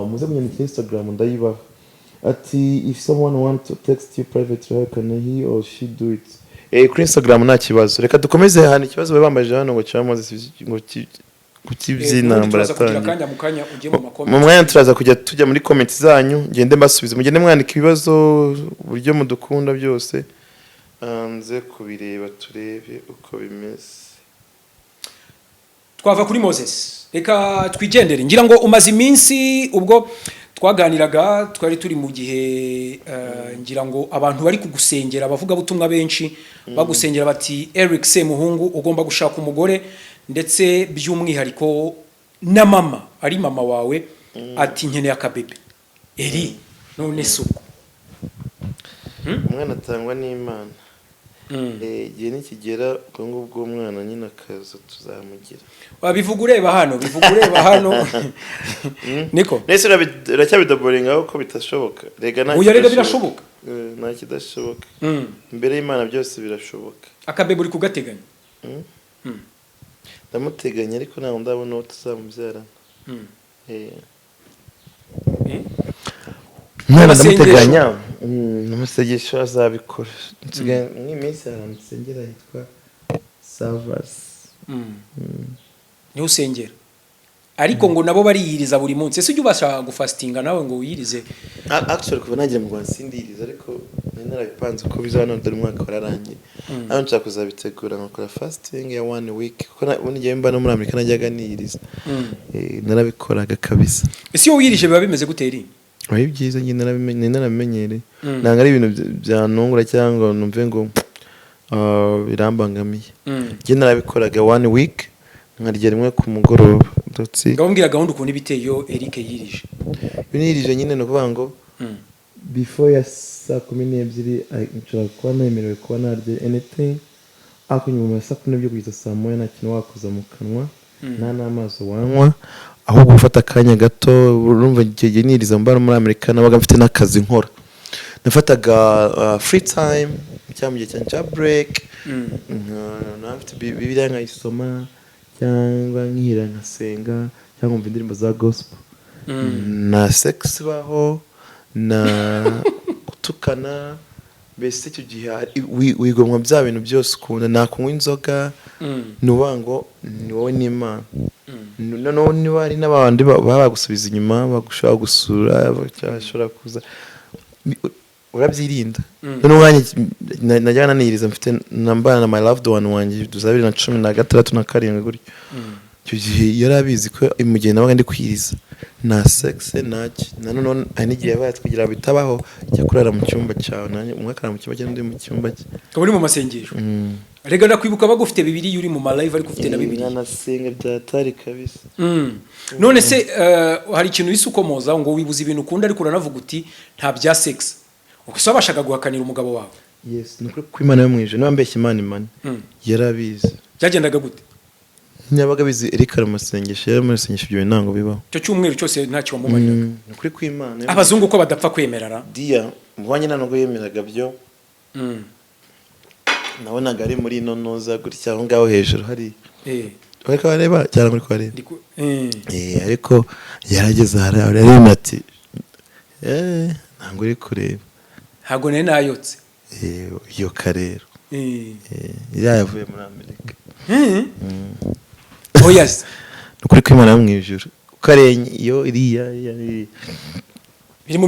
muze munyandikira Instagram ndayibaha ati if someone want to text you privately how can he or she do it. Kuri Instagram nta kibazo reka dukomeze hano ikibazo bambaje hano ngo cyamaze ngo kukibyinambara tangi mu mwanya turaza kujya tujya muri comment zanyu ngende mbasubize mugende mwandika ibibazo uburyo mudukunda byose anze kubireba turebe uko bimeze. Twava kuri Moses reka twigendere ngira ngo umaze iminsi ubwo twaganiraga twari turi mu gihe ngira ngo abantu bari kugusengera bavuga butumwa benshi bagusengera bati Eric Semuhungu ugomba gushaka umugore ndetse by'umwihariko na mama ari mama wawe ati nkeneye akabebe eri none suko umwana atangwa n'Imana igihe nikigera ubwo ngubwo umwana nyine akaza tuzamugira wabivuga ureba hano niko nese uracyabidoboringa ko bitashoboka rega nta uya rega birashoboka nta kidashoboka imbere y'Imana byose birashoboka. Akabebe uri kugateganya ndamuteganya ariko ntawe ndabona uwo tuzamubyarana mwana ndamuteganya n'amasengesho azabikora nk'iminsi aramusengera yitwa Savas niho usengera ariko ngo nabo bariyiriza buri munsi ese ujye ubasha gufastinga nawe ngo wiyirize actually kuva nagiye mu Rwanda sindiriza ariko narabipanze uko bizana dore umwaka wararangiye aho nshaka kuzabitegura nkakora fasting ya 1 week kuko ngiye mba no muri Amerika najyaga niyiriza narabikoraga kabisa. Ese iyo wiyirije biba bimeze guteri Oya byiza ngi naramenyere nanga ari ibintu byanungura cyangwa numve ngo birambangamiye ngi narabikoraga 1 week nkarya rimwe ku mugoroba ndotsi ngabambwira gahunda ukuntu ibiteyo Eric yirije binirije nyine no kuvuga ngo before ya saa 12 nshobora kuba nemerewe kuba narya anything ako nyuma ya saa 12 kugeza saa 1 nta kintu wakoza mu kanwa nta n'amazi wanywa aho gufata akanya gato urumva igihe niriza mbara muri Amerika nabaga mfite n'akazi nkora nafataga free time cyangwa igihe cya break nafite bibiliya nkayisoma cyangwa nkihira nkasenga cyangwa umva indirimbo za gospel na sex baho na gutukana mbese icyo gihe wigomwa bya bintu byose ukunda nakunywa inzoga nuvuga ngo ni wowe n'Imana noneho niba ari n'abandi bagusubiza inyuma bagushaka gusura cyashobora kuza urabyirinda noneho mwanya najyana niyiriza mfite nambana na my loved one wanjye 2016 na 7 gutyo icyo gihe yarabizi ko imugenda nabaga ndi kwiriza na sex naki nanone anigiye batwigira bitabaho cyo kurara mu cyumba cyawe nanye umwaka mu cyumba cyandi mu cyumba cye uri mu masengesho rega nakwibuka bagufite bibiri yuri mu ma live ariko ufite na bibiri nasenga byatari kabisa none se hari ikintu bisukomoza ngo wibuza ibintu ukunda ariko uranavuga uti nta bya sex ukasaba bashaka guhakanira umugabo wawe. Yes nuko kwimana yo mwijwe nambeshye Imana yarabizi byagendaga gute nyabaga bizi Eric aramasengesho yaramasengesho ibyo binango bibaho cyo cyumweru cyose ntacyo wamumanyaga nukuri kwimana abazungu ko badapfa kwemerara dia mbwanye nango yemeraga byo nabonaga ari muri nonoza gutya aho ngaho hejuru hari ariko bareba cyane muri kware ariko yarageze ararema ati ntango uri kureba ntago nari nayotse iyo karero yavuye muri Amerika oyas nukuri kwimana yo mwijuru ukarenye iyo iriya biri mu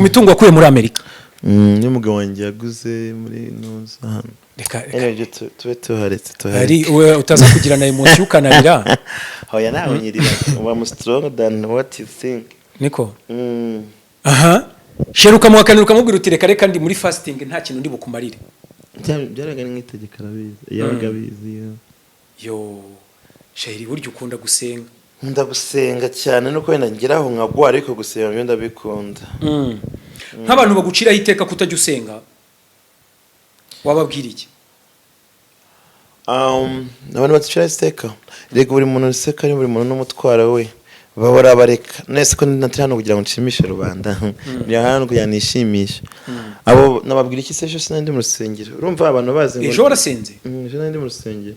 mitungo akuye muri Amerika niyo mugabo wanjye yaguze muri noza hano reka tube tuharetse hari utaza kugira na emotion ukanabira hoya nawe nyirira wa strong than what you think niko aha sheruka mu wakanira ukamubwira uti reka kandi muri fasting nta kintu ndi bukumarire byaraga nk'itegeko arabizi yabaga bizi yo sheri burya ukunda gusenga ndagusenga cyane nuko wenda ngeraho nkagwa ariko gusenga byo ndabikunda nk'abantu baguciraho iteka kutajya usenga wababwira iki abantu batucira iteka rega buri muntu useka ari buri muntu n'umutwaro we bahora bareka nese ko natari hano kugira ngo nshimishe rubanda ni hano kugira nishimishe abo nababwira iki se cyose ndi mu rusengero urumva abantu bazi ngo ejo warasenze ejo ndi mu rusengero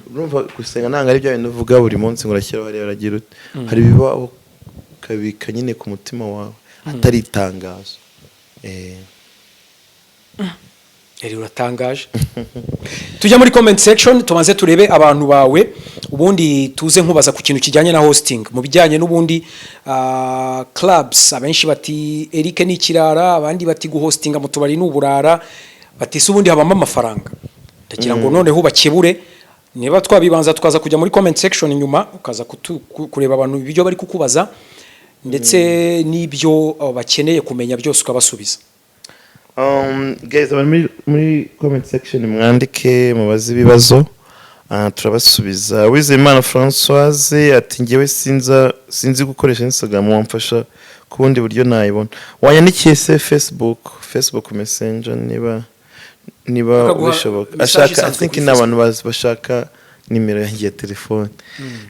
urumva gusenga nanga ari byo bintu uvuga buri munsi ngo urashyira bari baragira hari bibaho kabika nyine ku mutima wawe atari itangazo eri uratangaje tujya muri comment section tubanze turebe abantu bawe ubundi tuze nkubaza ku kintu kijyanye na hosting mu bijyanye n'ubundi clubs abenshi bati Eric ni kirara abandi bati guhostinga mu tubari n'uburara bati se ubundi habamo amafaranga ndagira ngo noneho bakebure niba twabibanza tukaza kujya muri comment section inyuma ukaza kureba abantu ibyo bari kukubaza ndetse n'ibyo bakeneye kumenya byose ukabasubiza guys muri comment section mwandike mubaze ibibazo turabasubiza Wizeyimana Françoise ati ngewe sinzi gukoresha Instagram wamfasha ku bundi buryo nayibona wanyandikiye se Facebook Messenger niba bishoboka ashaka I think n'abantu bashaka nimero yanjye ya telefone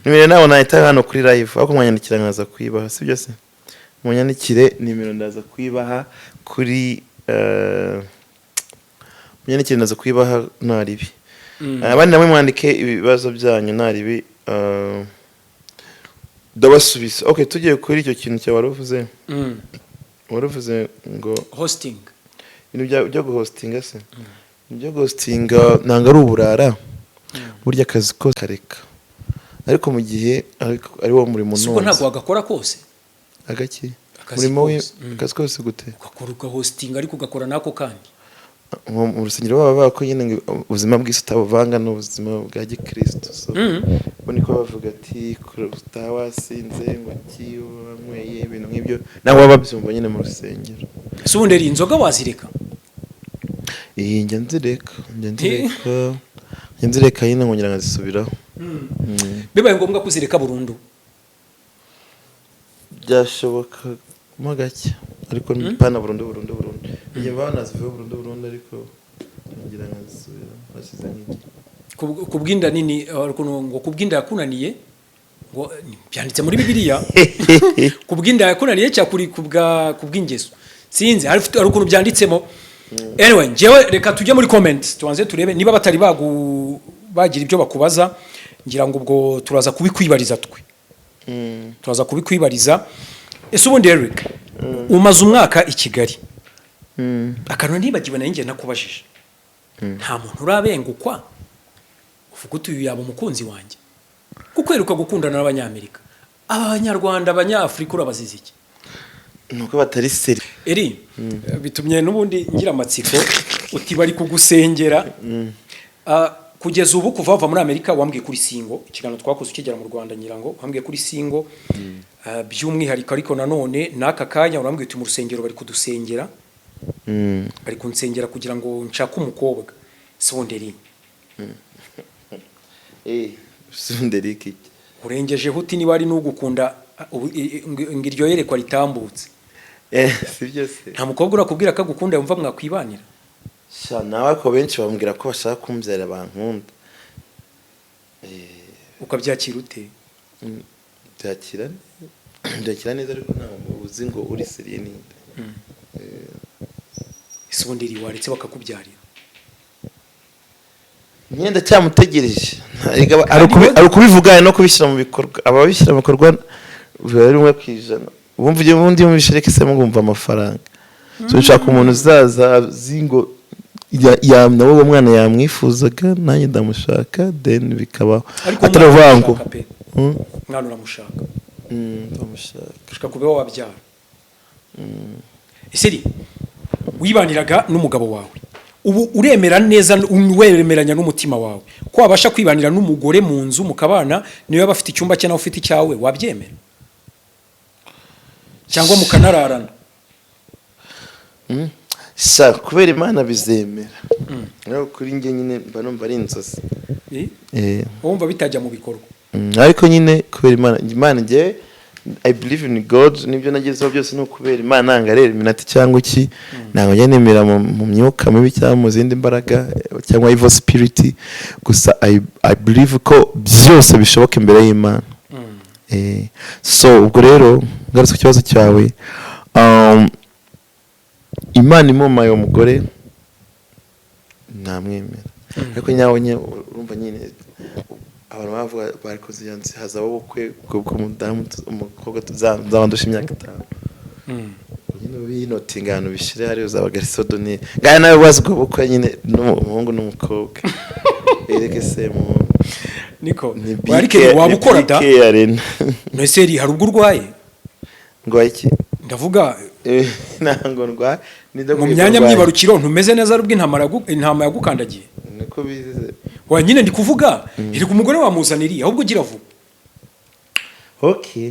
nimero nawe nahita hano kuri live ariko mwanyandikira nkaza kuyibaha sibyo se mwanyandikire nimero ndaza kuyibaha kuri munyandikire ndaza kuyibaha naribi abandi namwe mwandike ibibazo byanyu naribi ndabasubiza okay tugiye kuri icyo kintu cya waruvuze ngo hosting ibintu byo guhostinga se ibyo guhostinga nanga ari uburara burya akazi kose kareka ariko mu gihe ari wo muri muntu suko ntabwo agakora kose agaki murimo akazi kose gute ugakora hosting ariko ugakora nako kandi mu rusengero baba bako nyine ubuzima bw'isi utabuvanga n'ubuzima bwa gikristo so niko bavuga ati utawasinze ngo wanyweye ibintu nk'ibyo nawe babyumva nyine mu rusengero se ubundi ari inzoga wazireka njya nzireka nyine nkongera nkazisubiraho bibaye ngombwa kuzireka burundu byashoboka mo gake ariko pana burundu igihe banaziveho burundu ariko ngira nkazisubira basize nk'iki kubwinda nini ngo kubwinda yakunaniye ngo byanditse muri Bibiliya kubwinda yakunaniye cyakuri kubwingeso sinzi hari ukuntu byanditsemo anyway njewe reka tujye muri comments tuanze turebe niba batari bagira ibyo bakubaza ngira ngo ubwo turaza kubikwibariza twe turaza kubikwibariza ese ubundi Eric umaze umwaka i Kigali akantu nibagiwe na nge nakubajije nta muntu urabengukwa uvuga utuyu yaba umukunzi wanjye kuko heruka gukundana n'abanyamerika abanyarwanda abanyafrika urabazize iki nuko batari seri eri bitumye n'ubundi ngira amatsiko uti bari kugusengera kugeza ubu kuva muri Amerika wambwiye kuri singo ikiganiro twakoze ukigera mu Rwanda nyirango wambwiye kuri singo by'umwihariko ariko nanone naka kanya urambwiye uti mu rusengero bari kudusengera bari kunsengera kugira ngo nshake umukobwa sonderi sonderiki urengeje huti niba ari n'ugukunda ngiryo yerekwa ritambutse sibyo se nta mukobwa urakubwira ko agukunda yumva mwakwibanira sha nawe ko benshi bambwira ko bashaka kumbyara bankunda ukabyakira ute byakira neza ariko ntabwo uzi ngo uri seriye ninde isonderi waretse bakakubyarira nyenda cyamutegereje ari kubivuga no kubishyira mu bikorwa ababishyira mu bikorwa bari umwe kwijana ubumva ubundi mu bishireke se mugumva amafaranga so ushaka umuntu uzaza zingo yamna wowe mwana yamwifuzaga nanjye ndamushaka then bikabaho ataravango mwana uramushaka ndamushaka ushaka kubeho wabyara iseri wibaniraga n'umugabo wawe ubu uremera neza weremeranya n'umutima wawe ko wabasha kwibanira n'umugore mu nzu mukabana niyo bafite icyumba cye nawe ufite icyawe wabyemera cyangwa mukanararana sha kubera Imana bizemera naho kuri nge nyine mba numva ari inzozi wumva bitajya mu bikorwa ariko nyine kubera Imana njye I believe in God, nibyo nagezeho byose ni ukubera Imana nanga rero iminati cyangwa iki, ntabwo njye nemera mu myuka mibi cyangwa mu zindi mbaraga cyangwa evil spirit, gusa I believe ko byose bishoboka imbere y'Imana. So ubwo rero ngarutse ku kibazo cyawe, Imana imumaye umugore namwemera, ariko nyawe urumva nyine abantu bavuga barikoze yanze hazaba ubukwe bw'umudamu umukobwa tuzandusha imyaka 5 nyine binotinga ahantu bishire hari uzaba garisodoni ngaya nawe wazi ubwo bukwe nyine n'umuhungu n'umukobwa ereke se mu niko warike wabukora da Noseri hari ubwo urwaye ngo iki ndavuga nango ndwa mu myanya myibarukiro ntumeze neza rubwo intama yagukandagiye niko bize wa nyine ndi kuvuga iri ku mugore wamuzaniriye ahubwo ugira vuba. Okay.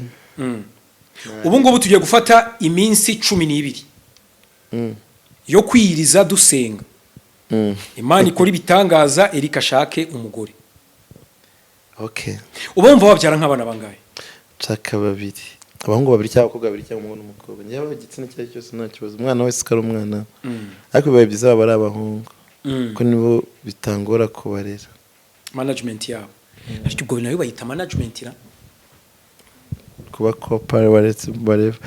Ubu ngubu tugiye gufata iminsi 12 yo kwiyiriza dusenga. Imana ikora ibitangaza Erika ashake umugore. Okay. Ubumva wabyara nk'abana bangahe? Chaka 2. Abahungu 2 cyangwa abakobwa 2 cyangwa umuhungu n'umukobwa. Njyewe igitsina cyari cyose nta kibazo. Umwana wese kari umwana. Ariko bibaye byiza baba ari abahungu. Ko nibo bitangora kubarera. Management yabo. Ariko ubwo nayo bayita management ra? Kuba kopare waretse bareva.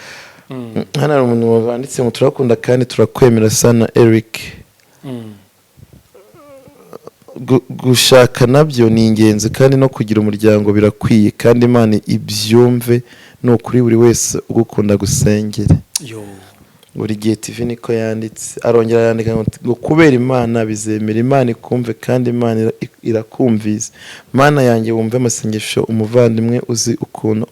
Hano hari umuntu wanditse ngo turakunda kandi turakwemera sana Eric. Gushaka nabyo ni ingenzi kandi no kugira umuryango birakwiye kandi Imana ibyumve no kuri buri wese ugukunda gusengera. Buri gihe TV niko yanditse arongera yandika ngo kubera Imana bizemera Imana ikumve kandi Imana irakumviza. Mana yanjye wumve amasengesho umuvandimwe uzi ukuntu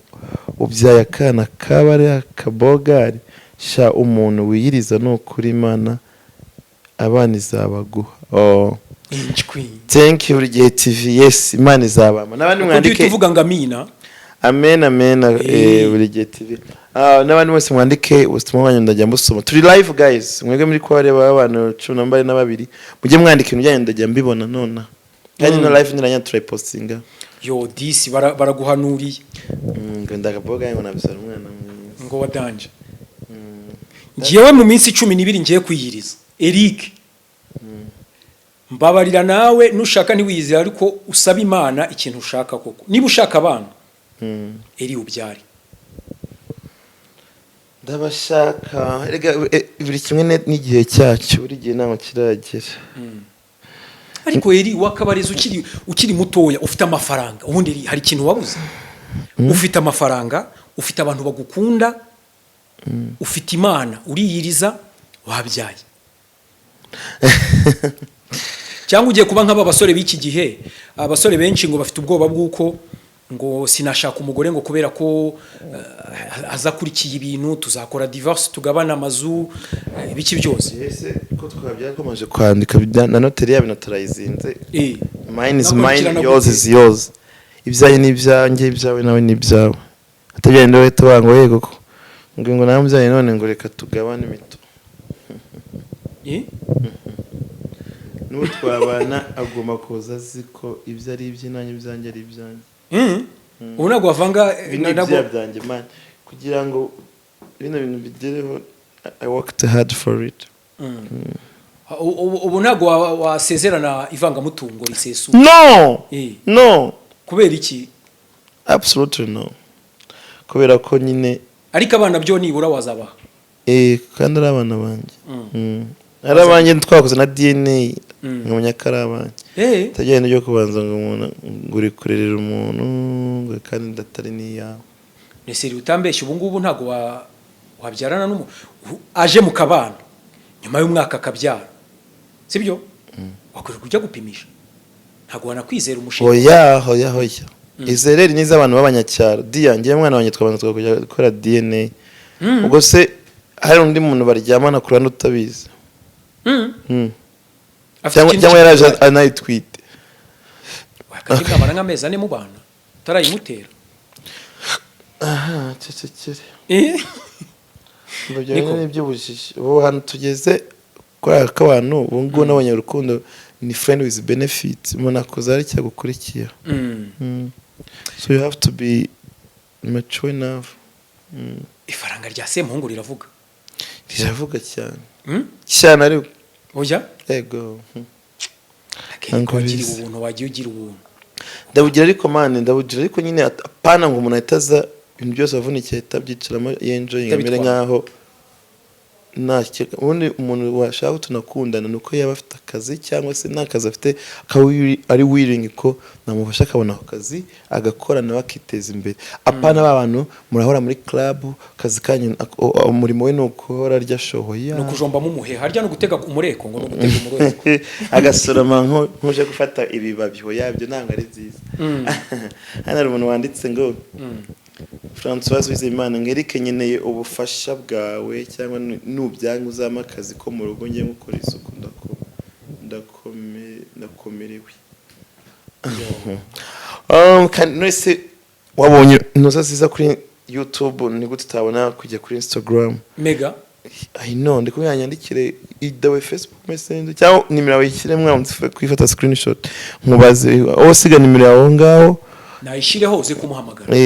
ubyaye akana kabari akabogari sha umuntu wiyiriza no kuri Imana abana izabaguha. Thank you buri gihe TV. Yes, Imana izabama. Nabandi mwandike tuvuga ngo amina. Amen amen buri gihe TV. N'abandi bose mwandike ubutumwa bwanyu ndajya mbusoma. Turi live guys. Mwege muri ko bareba abantu 12 mujye mwandika ibintu byanyu ndajya mbibona nona. Kandi no live niranya try postinga. Yo disi baraguhanuriye. Ngo ndagaboga ngo nabisara umwana mwiza. Ngo wadanje. Ngiyewe mu minsi 12 ngiye kwiyiriza. Eric. Mbabarira nawe nushaka niwizira ariko usaba Imana ikintu ushaka koko. Niba ushaka abana. Eri ubyari. Ndabashaka rega buri kimwe n'igihe cyacyo buri gihe namo kiragera. Ariko Eri wakabariza ukiri mutoya ufite amafaranga ubundi hari ikintu wabuze. Ufite amafaranga, ufite abantu bagukunda, ufite Imana uriyiriza wabyaye. Cyangwa ugiye kuba nk'aba basore b'iki gihe, abasore benshi ngo bafite ubwoba bw'uko ngo sinashaka umugore ngo kubera ko azakurikiye ibintu tuzakora divorce tugabana amazu ibiki byose. Ese ko twabyakomeje kwandika na noteri yabinotarayizinze. Mine is mine, yours is yours. Ibyaye ni ibyanjye, ibyawe nawe ni ibyawe. Atabyaye ndo weto wango yego ko ngo namubyaye none ngo reka tugabane imito. Nubu twabana agomba koza ziko ibyo ari ibyinanye ibyanjye ari ibyanjye. Ubu ntabwo wavanga ntabwo byanjye man kugira ngo bino bintu bigereho I worked hard for it. Ubu ntabwo wasezerana ivangamutungo risesu. No kubera iki? Absolutely no. Kubera ko nyine ariko abana byo nibura wazabaha. Kandi ari abana banjye. Ari abanje twakoze na DNA nkamenya karabanye. Tagenda ryo kubanza ngo umuntu nguri kurerera umuntu kandi ndatari ni yawe. Neseri utambeshye ubu ngubu ntago wabyarana n'umuntu aje mu kabana nyuma y'umwaka akabyara. Sibyo? Wakwiye kujya gupimisha. Ntago wanakwizera umushinga. Hoya. Izereri niza abantu babanyacyaro. Diyangiye mwana wanjye twabanza twakujya gukora DNA. Ubwo se hari undi muntu baryamana kurana utabizi. Cyangwa yaraje anayitwite. Wakajya kamara nk'amezi 4 mu bana utarayimutera. Cecekere. Mbajyanye n'iby'ubujiji. Ubu hano tugeze kuri akabantu ubu ngo nabonye urukundo ni friend with benefit. Umuntu akoza ari cyagukurikiye. So you have to be mature enough. ifaranga rya Semuhungu riravuga Riravuga cyane. Cyane ariko. oya Ego. wagira ubuntu wagiye ugira ubuntu Ndabugira ariko mane ndabugira ariko nyine apana ngo umuntu ahitaza ibintu byose avunikiye atabyicaramo yenjoying amere nkaho ubundi umuntu washaka tunakundana nuko yaba afite akazi cyangwa se nta kazi afite akaba ari willing ko namufasha akabona ako kazi agakora nawe akiteza imbere apana abantu murahora muri club kazi kanyu umurimo we ni ukuhora rya shohoya no kujombamo umuhe harya no gutega umureko ngo no gutega umureko agasoroma nkuje gufata ibibabi yabyo nanga ari byiza hano hari umuntu wanditse ngo François Wizimana ngerike nyeneye ubufasha bwawe cyangwa nubyanga uzama akazi ko mu rugo ngiye gukora isuku ndakomerewe nese wabonye noza ziza kuri YouTube ni gute utabona kujya kuri Instagram mega I know ndiko yanyandikire idawe Facebook Messenger cyangwa nimero yawe ikire mwanze kwifata screenshot nkubaze aho siga nimero yawe ngaho nayishire hose kumuhamagara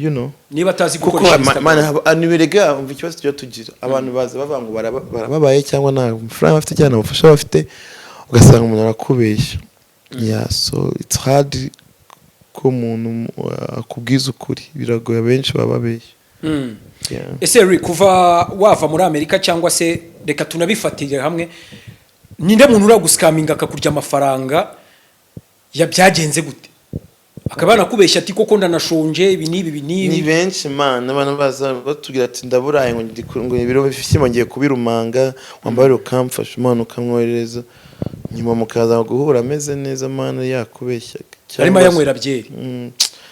you know niba atazi gukoresha Instagram anibirega umva ikibazo cyo tugira abantu baza bavango barababaye cyangwa nta amafaranga bafite cyane abafasha bafite ugasanga umuntu arakubeshya yeah so it's hard ko umuntu akubwiza ukuri biragoye benshi bababeshya ese Rick kuva wava muri Amerika cyangwa se reka tunabifatire hamwe ninde muntu uraguskaminga akakurya amafaranga yabyagenze gute akabana kubeshya ati koko ndanashonje ibi nibi ni benshi man abantu baza batubwira ati ndaburaye ngo ibiro bifishimo ngiye kubirumanga wambaye ukamfasha umuntu ukamwohereza nyuma mukaza guhura ameze neza man yakubeshyaga arimo yanywera byeri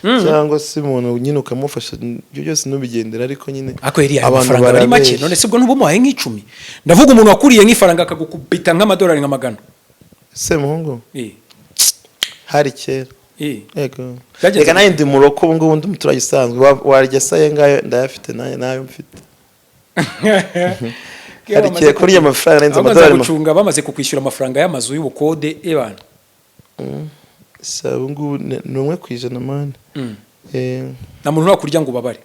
cyangwa se umuntu nyine ukamufasha ibyo byose nubigendera ariko nyine abantu bari make none sibwo ntubumuhaye nk'icumi ndavuga umuntu wakuriye nk'ifaranga akagukubita nk'amadolari nk'amagana Semuhungu hari kera yego reka nayo ndi mu roko ubu ngubu ndi umuturage usanzwe warya saye ngayo ndayafite nayo mfite hari kera kurya amafaranga arenze amadolari gucunga bamaze kukwishyura amafaranga y'amazu y'ubukode ebana sabu ngubu ni umwe ku ijana mani nta muntu urakurya ngo ubabare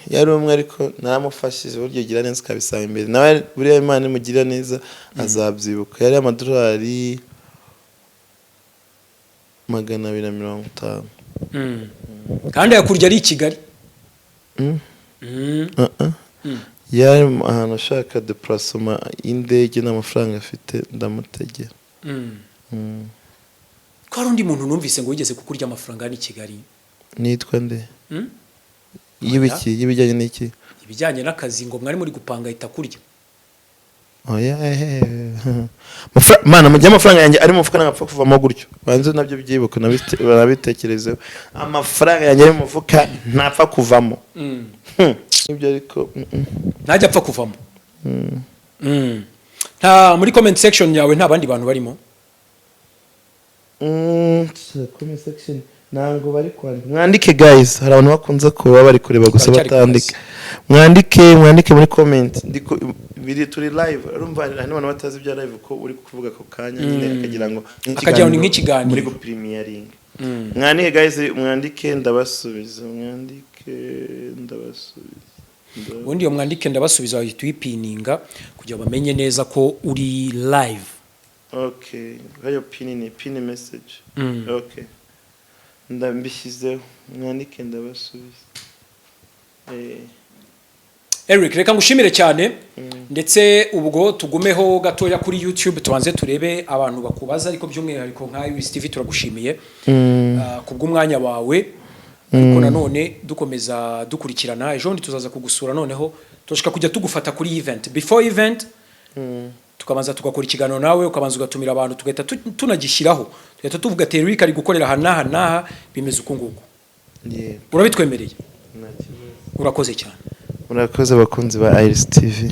yari umwe ariko naramufashije buryo gira neza ukabisanga imbere nawe buriya Imana imugira neza azabyibuka yari amadolari 250 kandi yakurya ari i Kigali yari ahantu ashaka deplacement y'indege n'amafaranga afite ndamutegera ko hari undi muntu numvise ngo wigeze kukurya amafaranga ni Kigali nitwa nde y'ibijyanye n'iki ibijyanye n'akazi ngo mwari muri gupanga ahita kurya mana mujya amafaranga yanjye ari mu mufuka nagapfa kuvamo gutyo banze nabyo byibuka nabitekerezeho amafaranga yanjye ari mu mufuka ntapfa kuvamo nibyo ariko ntajya apfa kuvamo nta muri comment section yawe nta bandi bantu barimo comment section nango bari kwandika mwandike guys hari abantu bakunze kuba bari kureba gusa batandika mwandike muri comment biri turi live urumva hari abantu batazi bya live ko uri kuvuga ko kanya nyine akagira ngo nk'ikiganiro muri premiering mwandike guys mwandike ndabasubiza ubundi iyo mwandike ndabasubiza bahita uyipininga kugira bamenye neza ko uri live okay hayo pin message okay ndambishyizeho mwandike ndabasubiza Eric reka ngushimire cyane ndetse ubwo tugumeho gatoya kuri YouTube tubanze turebe abantu bakubaza ariko by'umwihariko nka US TV turagushimiye kubw'umwanya wawe ariko nanone dukomeza dukurikirana ejo ndi tuzaza kugusura noneho tushaka kujya tugufata kuri event before event tukabanza tugakora ikiganiro nawe ukabanza ugatumira abantu tugahita tunagishyiraho tugahita tuvuga ati Eric ari gukorera hanaha bimeze uko nguko urabitwemereye urakoze cyane murakoze abakunzi ba Iris TV